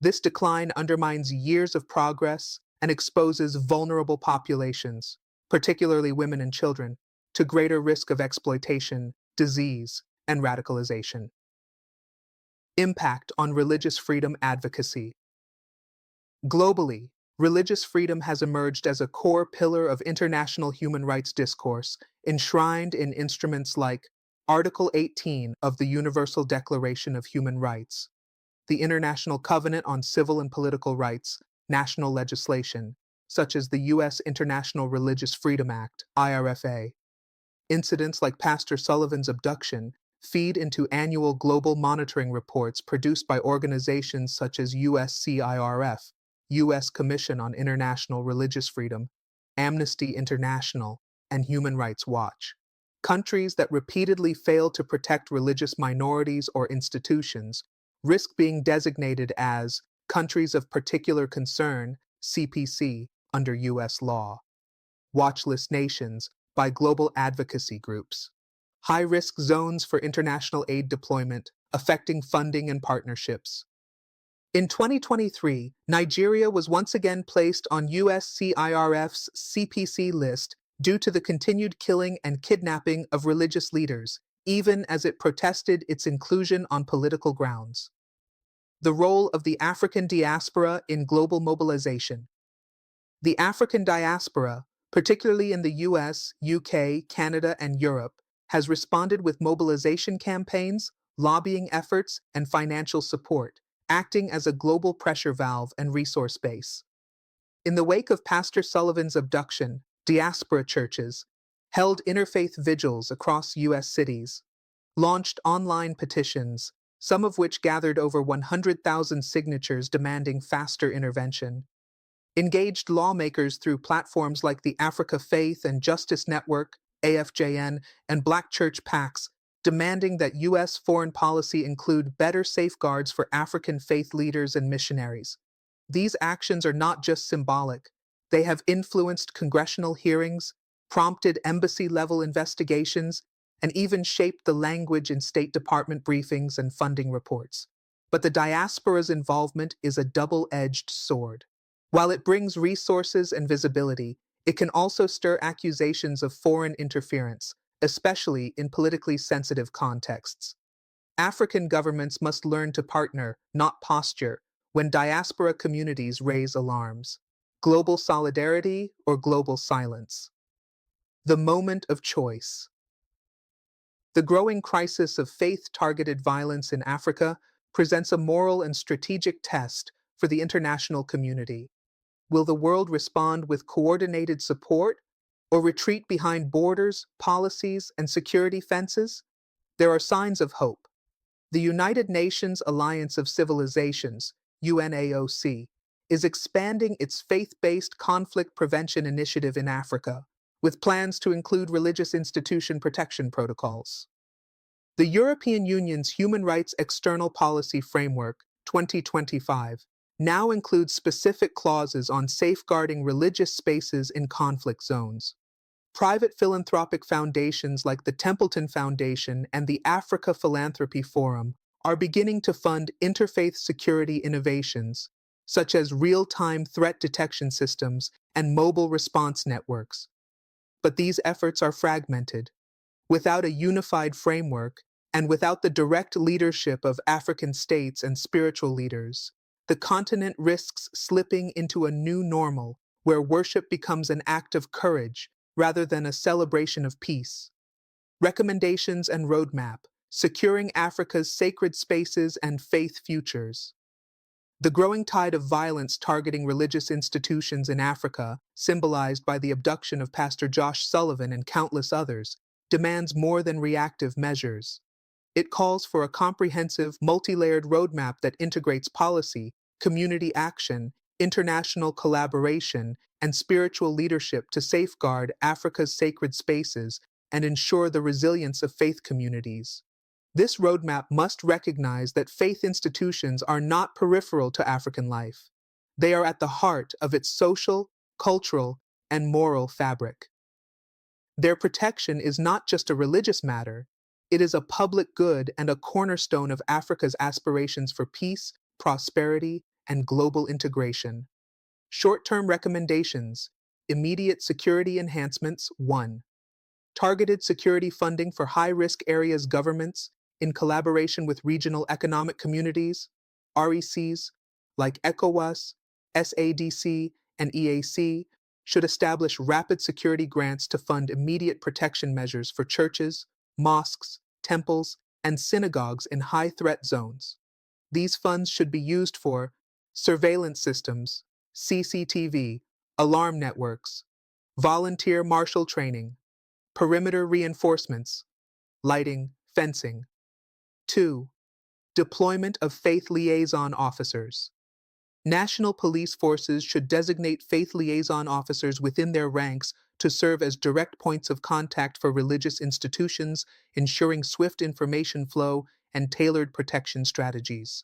This decline undermines years of progress and exposes vulnerable populations, particularly women and children, to greater risk of exploitation, disease, and radicalization. Impact on religious freedom advocacy. Globally, religious freedom has emerged as a core pillar of international human rights discourse, enshrined in instruments like Article 18 of the Universal Declaration of Human Rights, the International Covenant on Civil and Political Rights, national legislation, such as the U.S. International Religious Freedom Act, IRFA. Incidents like Pastor Sullivan's abduction feed into annual global monitoring reports produced by organizations such as USCIRF, U.S. Commission on International Religious Freedom, Amnesty International, and Human Rights Watch. Countries that repeatedly fail to protect religious minorities or institutions risk being designated as countries of particular concern, CPC, under U.S. law. Watchlist nations by global advocacy groups. High-risk zones for international aid deployment, affecting funding and partnerships. In 2023, Nigeria was once again placed on USCIRF's CPC list due to the continued killing and kidnapping of religious leaders, even as it protested its inclusion on political grounds. The role of the African diaspora in global mobilization. The African diaspora, particularly in the US, UK, Canada, and Europe, has responded with mobilization campaigns, lobbying efforts, and financial support, acting as a global pressure valve and resource base. In the wake of Pastor Sullivan's abduction, diaspora churches held interfaith vigils across U.S. cities, launched online petitions, some of which gathered over 100,000 signatures demanding faster intervention, engaged lawmakers through platforms like the Africa Faith and Justice Network, AFJN, and Black Church PACs, demanding that U.S. foreign policy include better safeguards for African faith leaders and missionaries. These actions are not just symbolic. They have influenced congressional hearings, prompted embassy-level investigations, and even shaped the language in State Department briefings and funding reports. But the diaspora's involvement is a double-edged sword. While it brings resources and visibility, it can also stir accusations of foreign interference, especially in politically sensitive contexts. African governments must learn to partner, not posture, when diaspora communities raise alarms. Global solidarity or global silence. The moment of choice. The growing crisis of faith-targeted violence in Africa presents a moral and strategic test for the international community. Will the world respond with coordinated support or retreat behind borders, policies, and security fences? There are signs of hope. The United Nations Alliance of Civilizations, UNAOC, is expanding its faith-based conflict prevention initiative in Africa, with plans to include religious institution protection protocols. The European Union's Human Rights External Policy Framework, 2025, now includes specific clauses on safeguarding religious spaces in conflict zones. Private philanthropic foundations like the Templeton Foundation and the Africa Philanthropy Forum are beginning to fund interfaith security innovations, such as real-time threat detection systems and mobile response networks. But these efforts are fragmented. Without a unified framework, and without the direct leadership of African states and spiritual leaders, the continent risks slipping into a new normal where worship becomes an act of courage rather than a celebration of peace. Recommendations and roadmap, securing Africa's sacred spaces and faith futures. The growing tide of violence targeting religious institutions in Africa, symbolized by the abduction of Pastor Josh Sullivan and countless others, demands more than reactive measures. It calls for a comprehensive, multi-layered roadmap that integrates policy, community action, international collaboration, and spiritual leadership to safeguard Africa's sacred spaces and ensure the resilience of faith communities. This roadmap must recognize that faith institutions are not peripheral to African life. They are at the heart of its social, cultural, and moral fabric. Their protection is not just a religious matter, it is a public good and a cornerstone of Africa's aspirations for peace, prosperity, and global integration. Short-term recommendations, immediate security enhancements. 1. Targeted security funding for high-risk areas. Governments, in collaboration with regional economic communities, RECs, like ECOWAS, SADC, and EAC, should establish rapid security grants to fund immediate protection measures for churches, mosques, temples, and synagogues in high-threat zones. These funds should be used for surveillance systems, CCTV, alarm networks, volunteer marshal training, perimeter reinforcements, lighting, fencing. 2. Deployment of faith liaison officers. National police forces should designate faith liaison officers within their ranks to serve as direct points of contact for religious institutions, ensuring swift information flow and tailored protection strategies.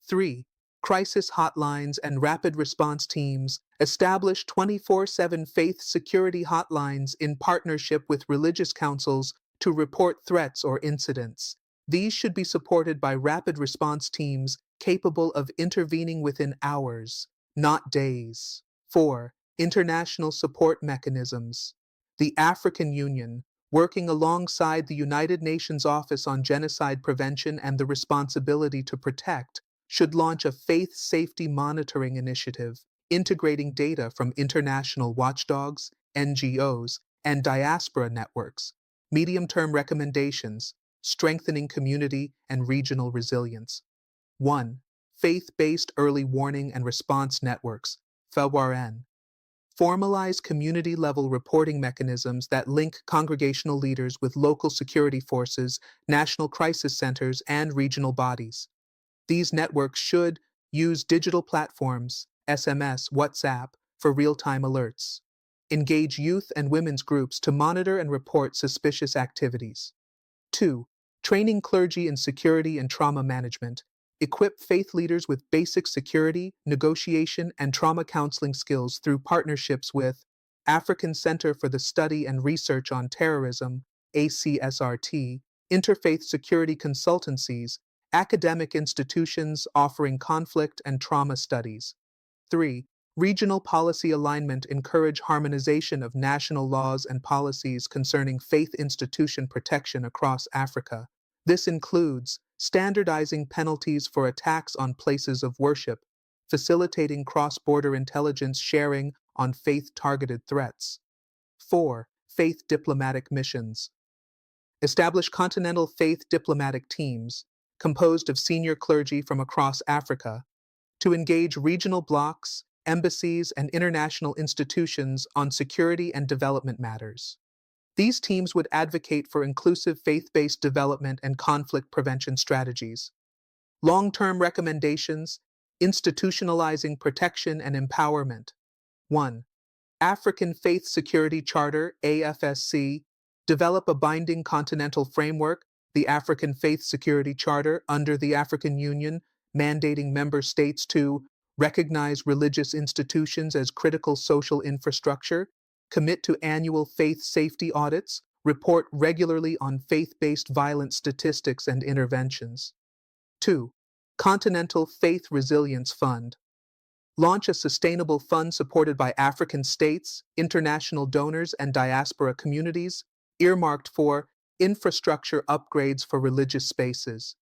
3. Crisis hotlines and rapid response teams establish 24/7 faith security hotlines in partnership with religious councils to report threats or incidents. These should be supported by rapid response teams capable of intervening within hours, not days. 4. International support mechanisms. The African Union, working alongside the United Nations Office on Genocide Prevention and the Responsibility to Protect, should launch a faith safety monitoring initiative, integrating data from international watchdogs, NGOs, and diaspora networks, medium-term recommendations, strengthening community and regional resilience. 1. Faith-based early warning and response networks, FEWRN. Formalize community-level reporting mechanisms that link congregational leaders with local security forces, national crisis centers, and regional bodies. These networks should use digital platforms, SMS, WhatsApp, for real-time alerts. Engage youth and women's groups to monitor and report suspicious activities. 2. Training clergy in security and trauma management. Equip faith leaders with basic security, negotiation, and trauma counseling skills through partnerships with African Center for the Study and Research on Terrorism, ACSRT, interfaith security consultancies, academic institutions offering conflict and trauma studies. 3. Regional policy alignment encourage harmonization of national laws and policies concerning faith institution protection across Africa. This includes standardizing penalties for attacks on places of worship, facilitating cross-border intelligence sharing on faith-targeted threats. 4. Faith diplomatic missions. Establish continental faith diplomatic teams, composed of senior clergy from across Africa, to engage regional blocs, embassies, and international institutions on security and development matters. These teams would advocate for inclusive faith-based development and conflict prevention strategies. Long-term recommendations, institutionalizing protection and empowerment. 1. African Faith Security Charter, AFSC, develop a binding continental framework, the African Faith Security Charter under the African Union, mandating member states to recognize religious institutions as critical social infrastructure, commit to annual faith safety audits, report regularly on faith-based violence statistics and interventions. 2. Continental Faith Resilience Fund. Launch a sustainable fund supported by African states, international donors, and diaspora communities, earmarked for infrastructure upgrades for religious spaces,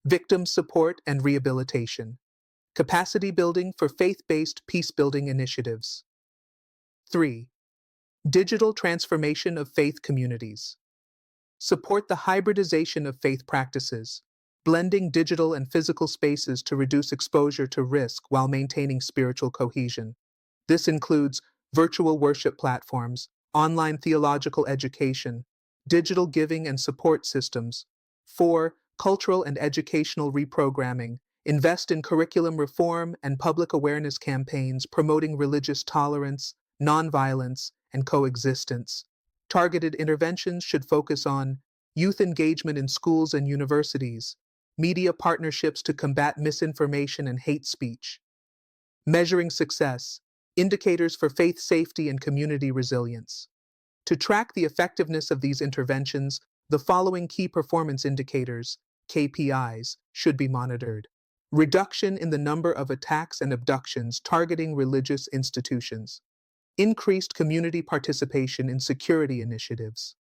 victim support and rehabilitation, capacity building for faith-based peace-building initiatives. 3. Digital transformation of faith communities. Support the hybridization of faith practices, blending digital and physical spaces to reduce exposure to risk while maintaining spiritual cohesion. This includes virtual worship platforms, online theological education, digital giving and support systems. 4. Cultural and educational reprogramming. Invest in curriculum reform and public awareness campaigns promoting religious tolerance, nonviolence, and coexistence. Targeted interventions should focus on youth engagement in schools and universities, media partnerships to combat misinformation and hate speech. Measuring success, indicators for faith safety and community resilience. To track the effectiveness of these interventions, the following key performance indicators, KPIs, should be monitored. Reduction in the number of attacks and abductions targeting religious institutions. Increased community participation in security initiatives.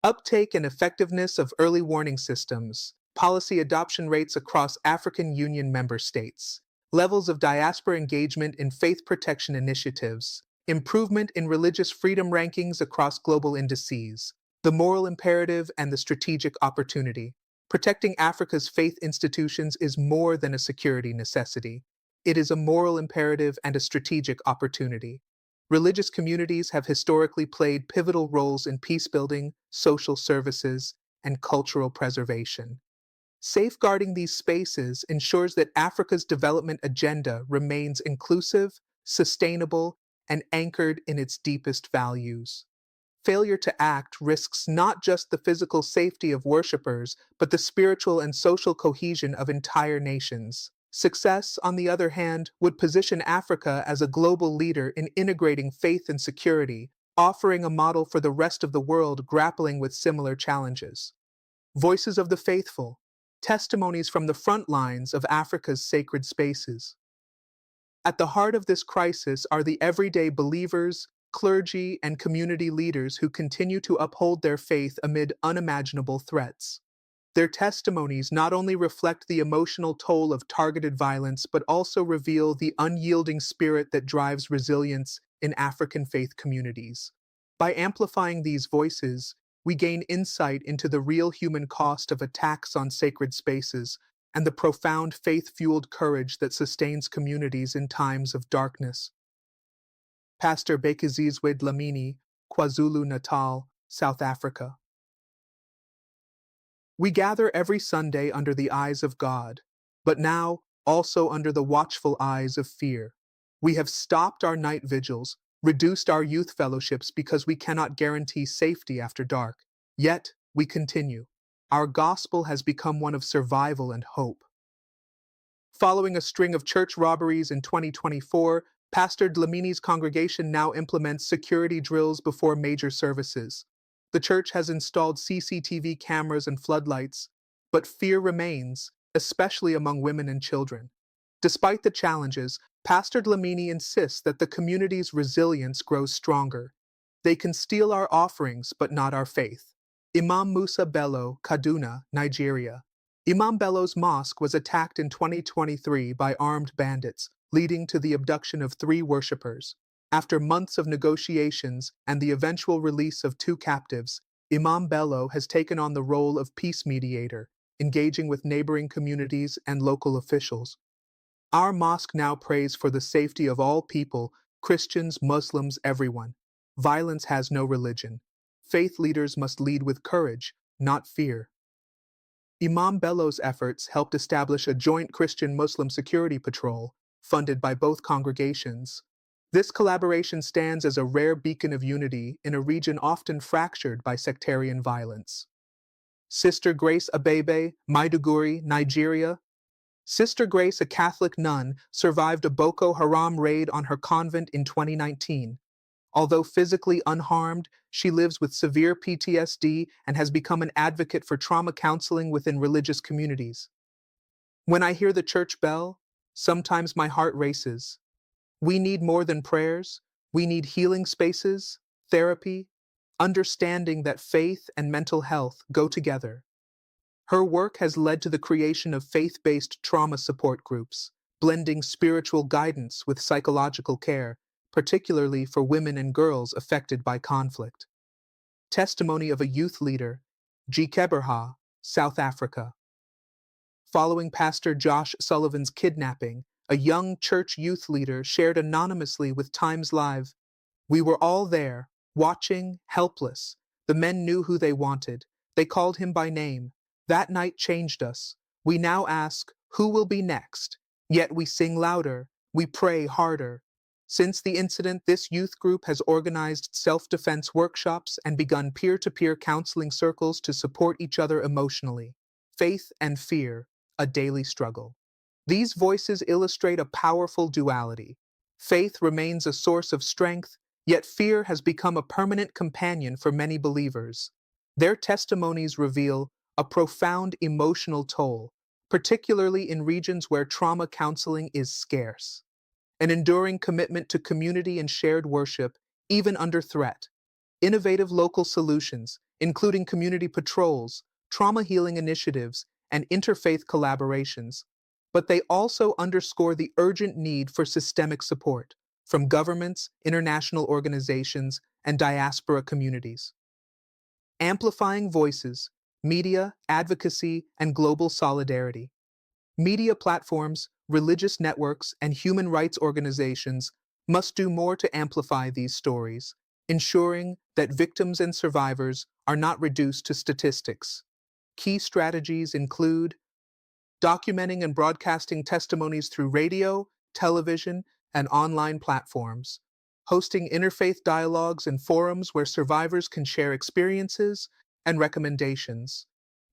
Uptake and effectiveness of early warning systems. Policy adoption rates across African Union member states. Levels of diaspora engagement in faith protection initiatives. Improvement in religious freedom rankings across global indices. The moral imperative and the strategic opportunity. Protecting Africa's faith institutions is more than a security necessity. It is a moral imperative and a strategic opportunity. Religious communities have historically played pivotal roles in peace-building, social services, and cultural preservation. Safeguarding these spaces ensures that Africa's development agenda remains inclusive, sustainable, and anchored in its deepest values. Failure to act risks not just the physical safety of worshippers, but the spiritual and social cohesion of entire nations. Success, on the other hand, would position Africa as a global leader in integrating faith and security, offering a model for the rest of the world grappling with similar challenges. Voices of the Faithful, testimonies from the front lines of Africa's sacred spaces. At the heart of this crisis are the everyday believers, clergy, and community leaders who continue to uphold their faith amid unimaginable threats. Their testimonies not only reflect the emotional toll of targeted violence, but also reveal the unyielding spirit that drives resilience in African faith communities. By amplifying these voices, we gain insight into the real human cost of attacks on sacred spaces and the profound faith-fueled courage that sustains communities in times of darkness. Pastor Bekizizwe Dlamini, KwaZulu-Natal, South Africa. We gather every Sunday under the eyes of God, but now also under the watchful eyes of fear. We have stopped our night vigils, reduced our youth fellowships because we cannot guarantee safety after dark. Yet, we continue. Our gospel has become one of survival and hope. Following a string of church robberies in 2024, Pastor Dlamini's congregation now implements security drills before major services. The church has installed CCTV cameras and floodlights, but fear remains, especially among women and children. Despite the challenges, Pastor Dlamini insists that the community's resilience grows stronger. They can steal our offerings, but not our faith. Imam Musa Bello, Kaduna, Nigeria. Imam Bello's mosque was attacked in 2023 by armed bandits, leading to the abduction of 3 worshippers. After months of negotiations and the eventual release of 2 captives, Imam Bello has taken on the role of peace mediator, engaging with neighboring communities and local officials. Our mosque now prays for the safety of all people, Christians, Muslims, everyone. Violence has no religion. Faith leaders must lead with courage, not fear. Imam Bello's efforts helped establish a joint Christian-Muslim security patrol, funded by both congregations. This collaboration stands as a rare beacon of unity in a region often fractured by sectarian violence. Sister Grace Abebe, Maiduguri, Nigeria. Sister Grace, a Catholic nun, survived a Boko Haram raid on her convent in 2019. Although physically unharmed, she lives with severe PTSD and has become an advocate for trauma counseling within religious communities. When I hear the church bell, sometimes my heart races. We need more than prayers. We need healing spaces, therapy, understanding that faith and mental health go together. Her work has led to the creation of faith-based trauma support groups, blending spiritual guidance with psychological care, particularly for women and girls affected by conflict. Testimony of a youth leader, Geberha, South Africa. Following Pastor Josh Sullivan's kidnapping, a young church youth leader shared anonymously with Times Live, "We were all there, watching, helpless. The men knew who they wanted. They called him by name. That night changed us. We now ask, who will be next? Yet we sing louder. We pray harder." Since the incident, this youth group has organized self-defense workshops and begun peer-to-peer counseling circles to support each other emotionally. Faith and fear, a daily struggle. These voices illustrate a powerful duality. Faith remains a source of strength, yet fear has become a permanent companion for many believers. Their testimonies reveal a profound emotional toll, particularly in regions where trauma counseling is scarce. An enduring commitment to community and shared worship, even under threat. Innovative local solutions, including community patrols, trauma healing initiatives, and interfaith collaborations. But they also underscore the urgent need for systemic support from governments, international organizations, and diaspora communities. Amplifying voices, media, advocacy, and global solidarity. Media platforms, religious networks, and human rights organizations must do more to amplify these stories, ensuring that victims and survivors are not reduced to statistics. Key strategies include documenting and broadcasting testimonies through radio, television, and online platforms, hosting interfaith dialogues and forums where survivors can share experiences and recommendations,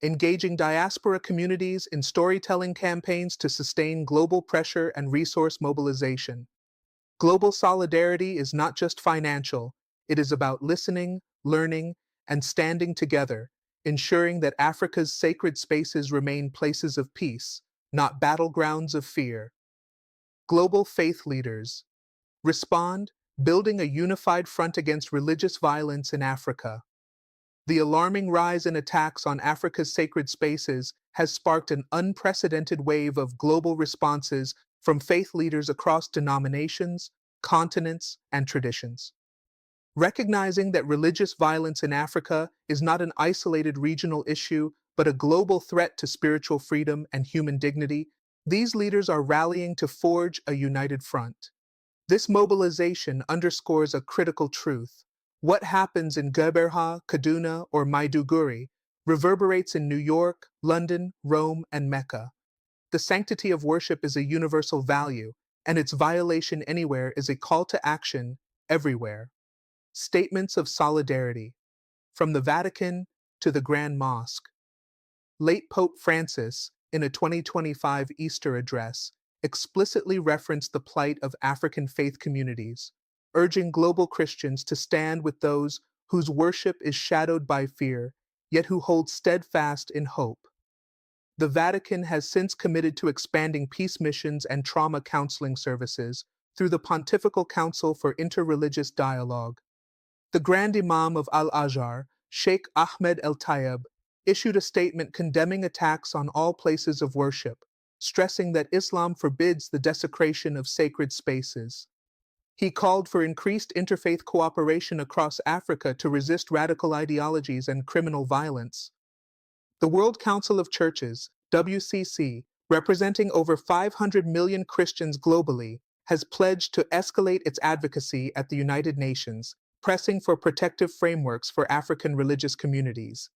engaging diaspora communities in storytelling campaigns to sustain global pressure and resource mobilization. Global solidarity is not just financial, it is about listening, learning, and standing together, ensuring that Africa's sacred spaces remain places of peace, not battlegrounds of fear. Global faith leaders respond, building a unified front against religious violence in Africa. The alarming rise in attacks on Africa's sacred spaces has sparked an unprecedented wave of global responses from faith leaders across denominations, continents, and traditions. Recognizing that religious violence in Africa is not an isolated regional issue, but a global threat to spiritual freedom and human dignity, these leaders are rallying to forge a united front. This mobilization underscores a critical truth. What happens in Geberha, Kaduna, or Maiduguri reverberates in New York, London, Rome, and Mecca. The sanctity of worship is a universal value, and its violation anywhere is a call to action everywhere. Statements of solidarity, from the Vatican to the Grand Mosque. Late Pope Francis, in a 2025 Easter address, explicitly referenced the plight of African faith communities, urging global Christians to stand with those whose worship is shadowed by fear, yet who hold steadfast in hope. The Vatican has since committed to expanding peace missions and trauma counseling services through the Pontifical Council for Interreligious Dialogue. The Grand Imam of Al-Azhar, Sheikh Ahmed El-Tayeb, issued a statement condemning attacks on all places of worship, stressing that Islam forbids the desecration of sacred spaces. He called for increased interfaith cooperation across Africa to resist radical ideologies and criminal violence. The World Council of Churches, WCC, representing over 500 million Christians globally, has pledged to escalate its advocacy at the United Nations, pressing for protective frameworks for African religious communities.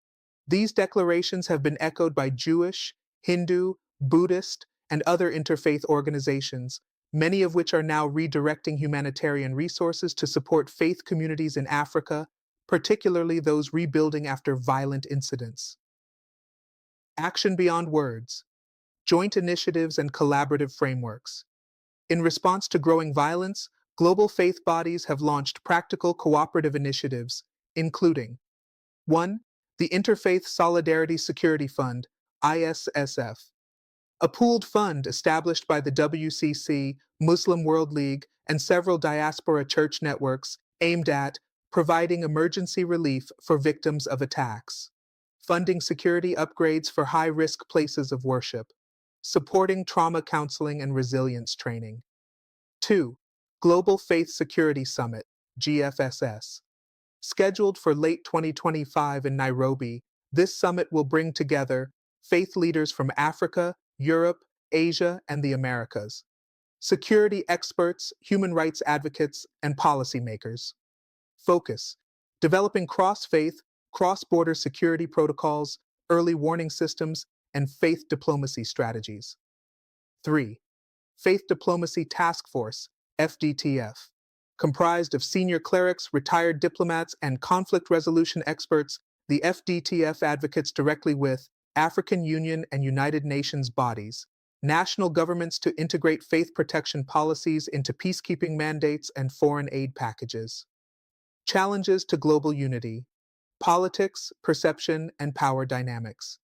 These declarations have been echoed by Jewish, Hindu, Buddhist, and other interfaith organizations, many of which are now redirecting humanitarian resources to support faith communities in Africa, particularly those rebuilding after violent incidents. Action beyond words, joint initiatives and collaborative frameworks. In response to growing violence, global faith bodies have launched practical cooperative initiatives, including 1. The Interfaith Solidarity Security Fund, ISSF, a pooled fund established by the WCC, Muslim World League, and several diaspora church networks aimed at providing emergency relief for victims of attacks, funding security upgrades for high-risk places of worship, supporting trauma counseling and resilience training. 2. Global Faith Security Summit, GFSS. Scheduled for late 2025 in Nairobi, this summit will bring together faith leaders from Africa, Europe, Asia, and the Americas, security experts, human rights advocates, and policymakers. Focus: developing cross-faith, cross-border security protocols, early warning systems, and faith diplomacy strategies. 3. Faith Diplomacy Task Force, FDTF. Comprised of senior clerics, retired diplomats, and conflict resolution experts, the FDTF advocates directly with African Union and United Nations bodies, national governments to integrate faith protection policies into peacekeeping mandates and foreign aid packages. Challenges to global unity: politics, perception, and power dynamics.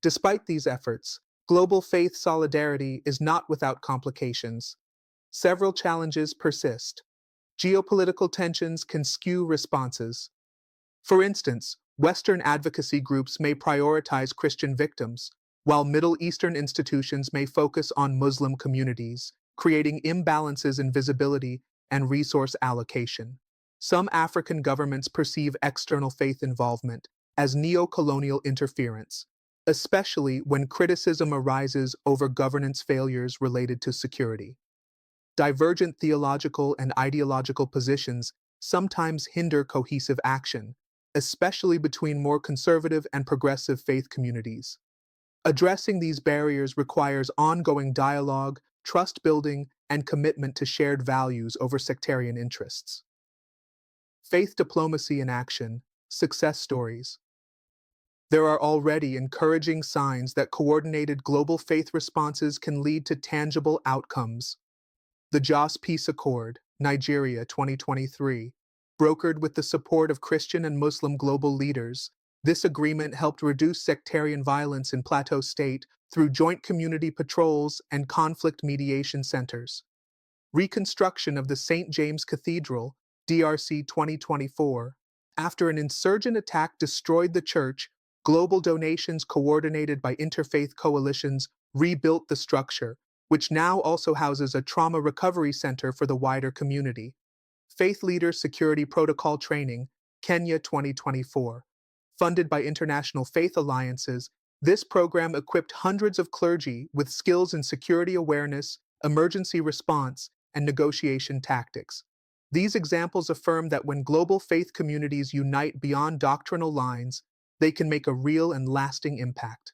Despite these efforts, global faith solidarity is not without complications. Several challenges persist. Geopolitical tensions can skew responses. For instance, Western advocacy groups may prioritize Christian victims, while Middle Eastern institutions may focus on Muslim communities, creating imbalances in visibility and resource allocation. Some African governments perceive external faith involvement as neo-colonial interference, especially when criticism arises over governance failures related to security. Divergent theological and ideological positions sometimes hinder cohesive action, especially between more conservative and progressive faith communities. Addressing these barriers requires ongoing dialogue, trust building, and commitment to shared values over sectarian interests. Faith diplomacy in action, success stories. There are already encouraging signs that coordinated global faith responses can lead to tangible outcomes. The Jos Peace Accord, Nigeria 2023, brokered with the support of Christian and Muslim global leaders, this agreement helped reduce sectarian violence in Plateau State through joint community patrols and conflict mediation centers. Reconstruction of the St. James Cathedral, DRC 2024, after an insurgent attack destroyed the church, global donations coordinated by interfaith coalitions rebuilt the structure, which now also houses a trauma recovery center for the wider community. Faith Leader Security Protocol Training, Kenya 2024. Funded by international faith alliances, this program equipped hundreds of clergy with skills in security awareness, emergency response, and negotiation tactics. These examples affirm that when global faith communities unite beyond doctrinal lines, they can make a real and lasting impact.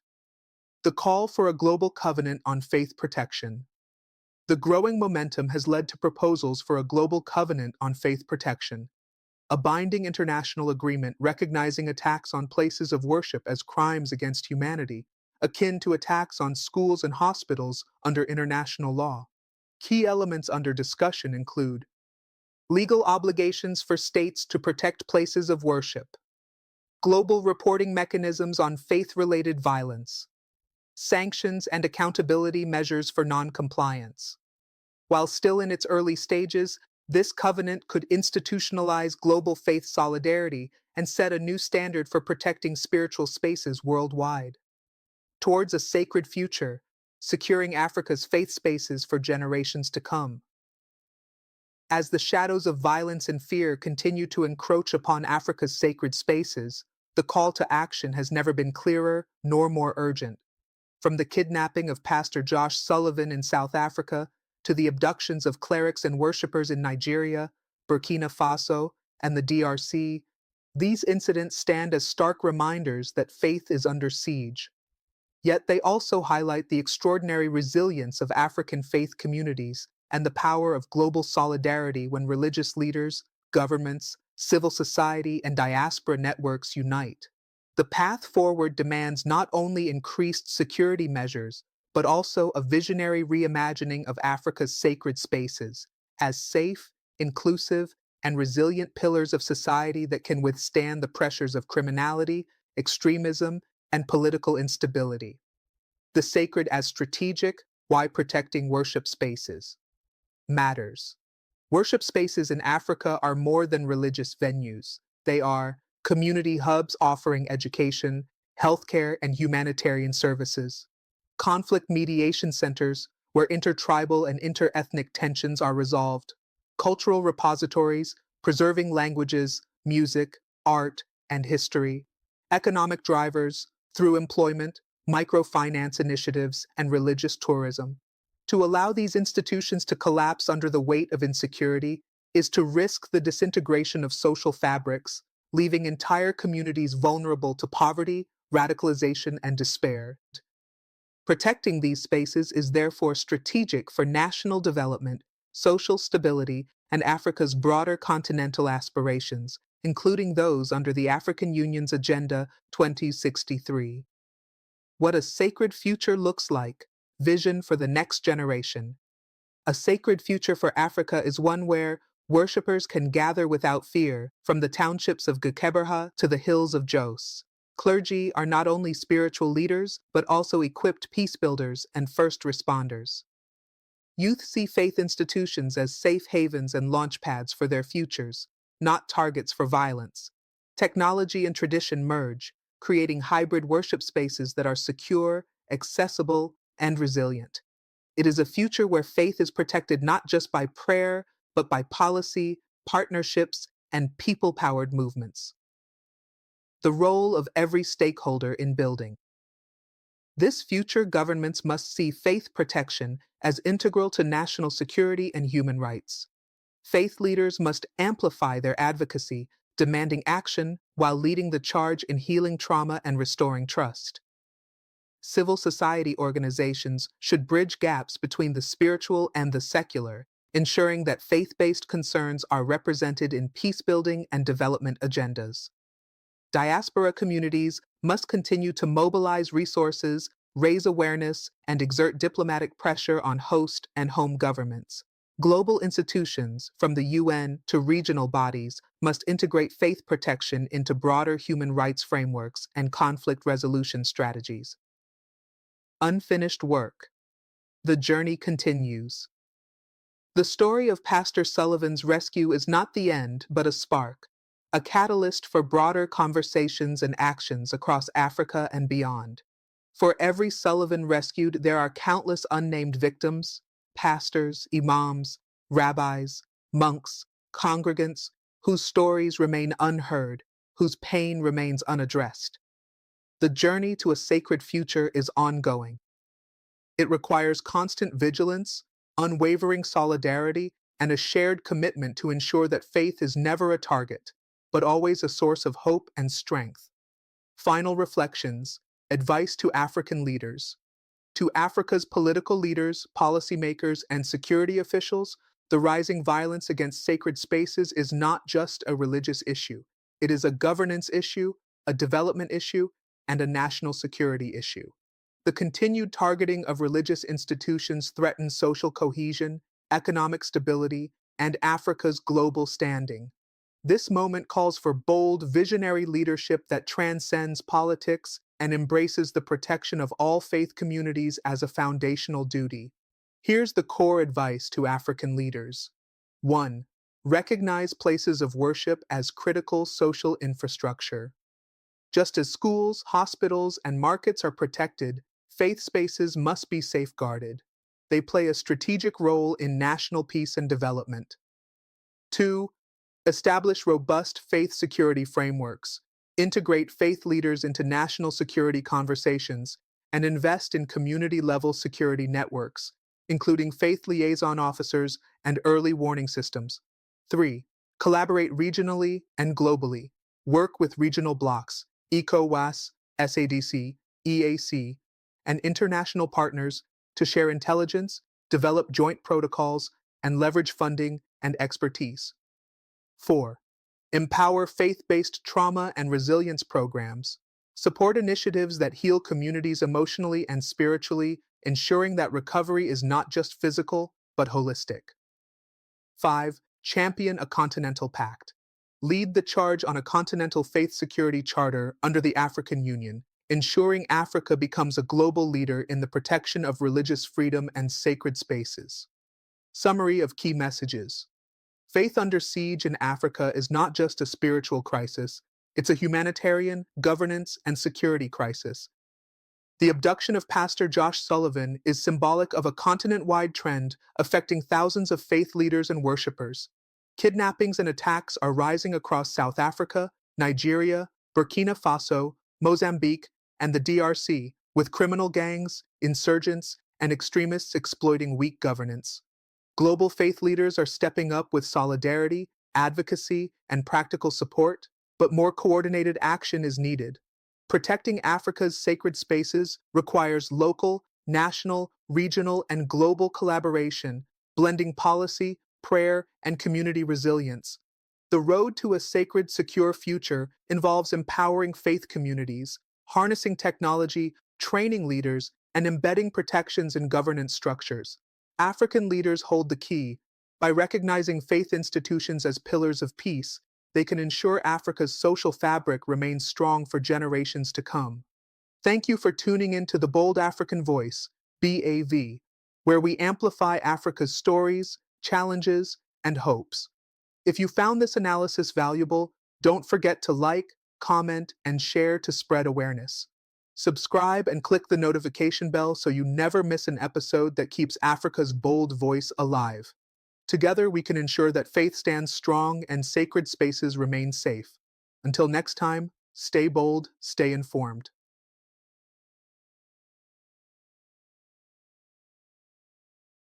The call for a global covenant on faith protection. The growing momentum has led to proposals for a global covenant on faith protection, a binding international agreement recognizing attacks on places of worship as crimes against humanity, akin to attacks on schools and hospitals under international law. Key elements under discussion include legal obligations for states to protect places of worship, global reporting mechanisms on faith-related violence, sanctions and accountability measures for non-compliance. While still in its early stages, this covenant could institutionalize global faith solidarity and set a new standard for protecting spiritual spaces worldwide. Towards a sacred future, securing Africa's faith spaces for generations to come. As the shadows of violence and fear continue to encroach upon Africa's sacred spaces, the call to action has never been clearer nor more urgent. From the kidnapping of Pastor Josh Sullivan in South Africa to the abductions of clerics and worshippers in Nigeria, Burkina Faso, and the DRC, these incidents stand as stark reminders that faith is under siege. Yet they also highlight the extraordinary resilience of African faith communities and the power of global solidarity when religious leaders, governments, civil society, and diaspora networks unite. The path forward demands not only increased security measures, but also a visionary reimagining of Africa's sacred spaces as safe, inclusive, and resilient pillars of society that can withstand the pressures of criminality, extremism, and political instability. The sacred as strategic, why protecting worship spaces matters. Worship spaces in Africa are more than religious venues. They are community hubs offering education, healthcare, and humanitarian services, conflict mediation centers where intertribal and interethnic tensions are resolved, cultural repositories preserving languages, music, art, and history, economic drivers through employment, microfinance initiatives, and religious tourism. To allow these institutions to collapse under the weight of insecurity is to risk the disintegration of social fabrics, leaving entire communities vulnerable to poverty, radicalization, and despair. Protecting these spaces is therefore strategic for national development, social stability, and Africa's broader continental aspirations, including those under the African Union's Agenda 2063. What a sacred future looks like. Vision for the next generation. A sacred future for Africa is one where worshippers can gather without fear, from the townships of Geberha to the hills of Jos. Clergy are not only spiritual leaders, but also equipped peace builders and first responders. Youth see faith institutions as safe havens and launchpads for their futures, not targets for violence. Technology and tradition merge, creating hybrid worship spaces that are secure, accessible, and resilient. It is a future where faith is protected not just by prayer, but by policy, partnerships, and people-powered movements. The role of every stakeholder in building. This future governments must see faith protection as integral to national security and human rights. Faith leaders must amplify their advocacy, demanding action while leading the charge in healing trauma and restoring trust. civil society organizations should bridge gaps between the spiritual and the secular, ensuring that faith-based concerns are represented in peace-building and development agendas. Diaspora communities must continue to mobilize resources, raise awareness, and exert diplomatic pressure on host and home governments. Global institutions, from the UN to regional bodies, must integrate faith protection into broader human rights frameworks and conflict resolution strategies. Unfinished work. The journey continues. The story of Pastor Sullivan's rescue is not the end, but a spark, a catalyst for broader conversations and actions across Africa and beyond. For every Sullivan rescued, there are countless unnamed victims, pastors, imams, rabbis, monks, congregants, whose stories remain unheard, whose pain remains unaddressed. The journey to a sacred future is ongoing. It requires constant vigilance, unwavering solidarity, and a shared commitment to ensure that faith is never a target, but always a source of hope and strength. Final reflections, advice to African leaders. To Africa's political leaders, policymakers, and security officials, the rising violence against sacred spaces is not just a religious issue. It is a governance issue, a development issue, and a national security issue. The continued targeting of religious institutions threatens social cohesion, economic stability, and Africa's global standing. This moment calls for bold, visionary leadership that transcends politics and embraces the protection of all faith communities as a foundational duty. Here's the core advice to African leaders. 1. Recognize places of worship as critical social infrastructure. Just as schools, hospitals, and markets are protected, faith spaces must be safeguarded. They play a strategic role in national peace and development. 2. Establish robust faith security frameworks, integrate faith leaders into national security conversations, and invest in community-level security networks, including faith liaison officers and early warning systems. 3. Collaborate regionally and globally. Work with regional blocs, ECOWAS, SADC, EAC, and international partners to share intelligence, develop joint protocols, and leverage funding and expertise. 4. Empower faith-based trauma and resilience programs. Support initiatives that heal communities emotionally and spiritually, ensuring that recovery is not just physical, but holistic. 5. Champion a continental pact. Lead the charge on a continental faith security charter under the African Union, ensuring Africa becomes a global leader in the protection of religious freedom and sacred spaces. Summary of key messages. Faith under siege in Africa is not just a spiritual crisis, it's a humanitarian, governance, and security crisis. The abduction of Pastor Josh Sullivan is symbolic of a continent-wide trend affecting thousands of faith leaders and worshipers. Kidnappings and attacks are rising across South Africa, Nigeria, Burkina Faso, Mozambique, and the DRC, with criminal gangs, insurgents, and extremists exploiting weak governance. Global faith leaders are stepping up with solidarity, advocacy, and practical support, but more coordinated action is needed. Protecting Africa's sacred spaces requires local, national, regional, and global collaboration, blending policy, prayer, and community resilience. The road to a sacred, secure future involves empowering faith communities, harnessing technology, training leaders, and embedding protections in governance structures. African leaders hold the key. By recognizing faith institutions as pillars of peace, they can ensure Africa's social fabric remains strong for generations to come. Thank you for tuning in to The Bold African Voice, BAV, where we amplify Africa's stories, challenges, and hopes. If you found this analysis valuable, don't forget to like, comment, and share to spread awareness. Subscribe and click the notification bell so you never miss an episode that keeps Africa's bold voice alive. Together, we can ensure that faith stands strong and sacred spaces remain safe. Until next time, stay bold, stay informed.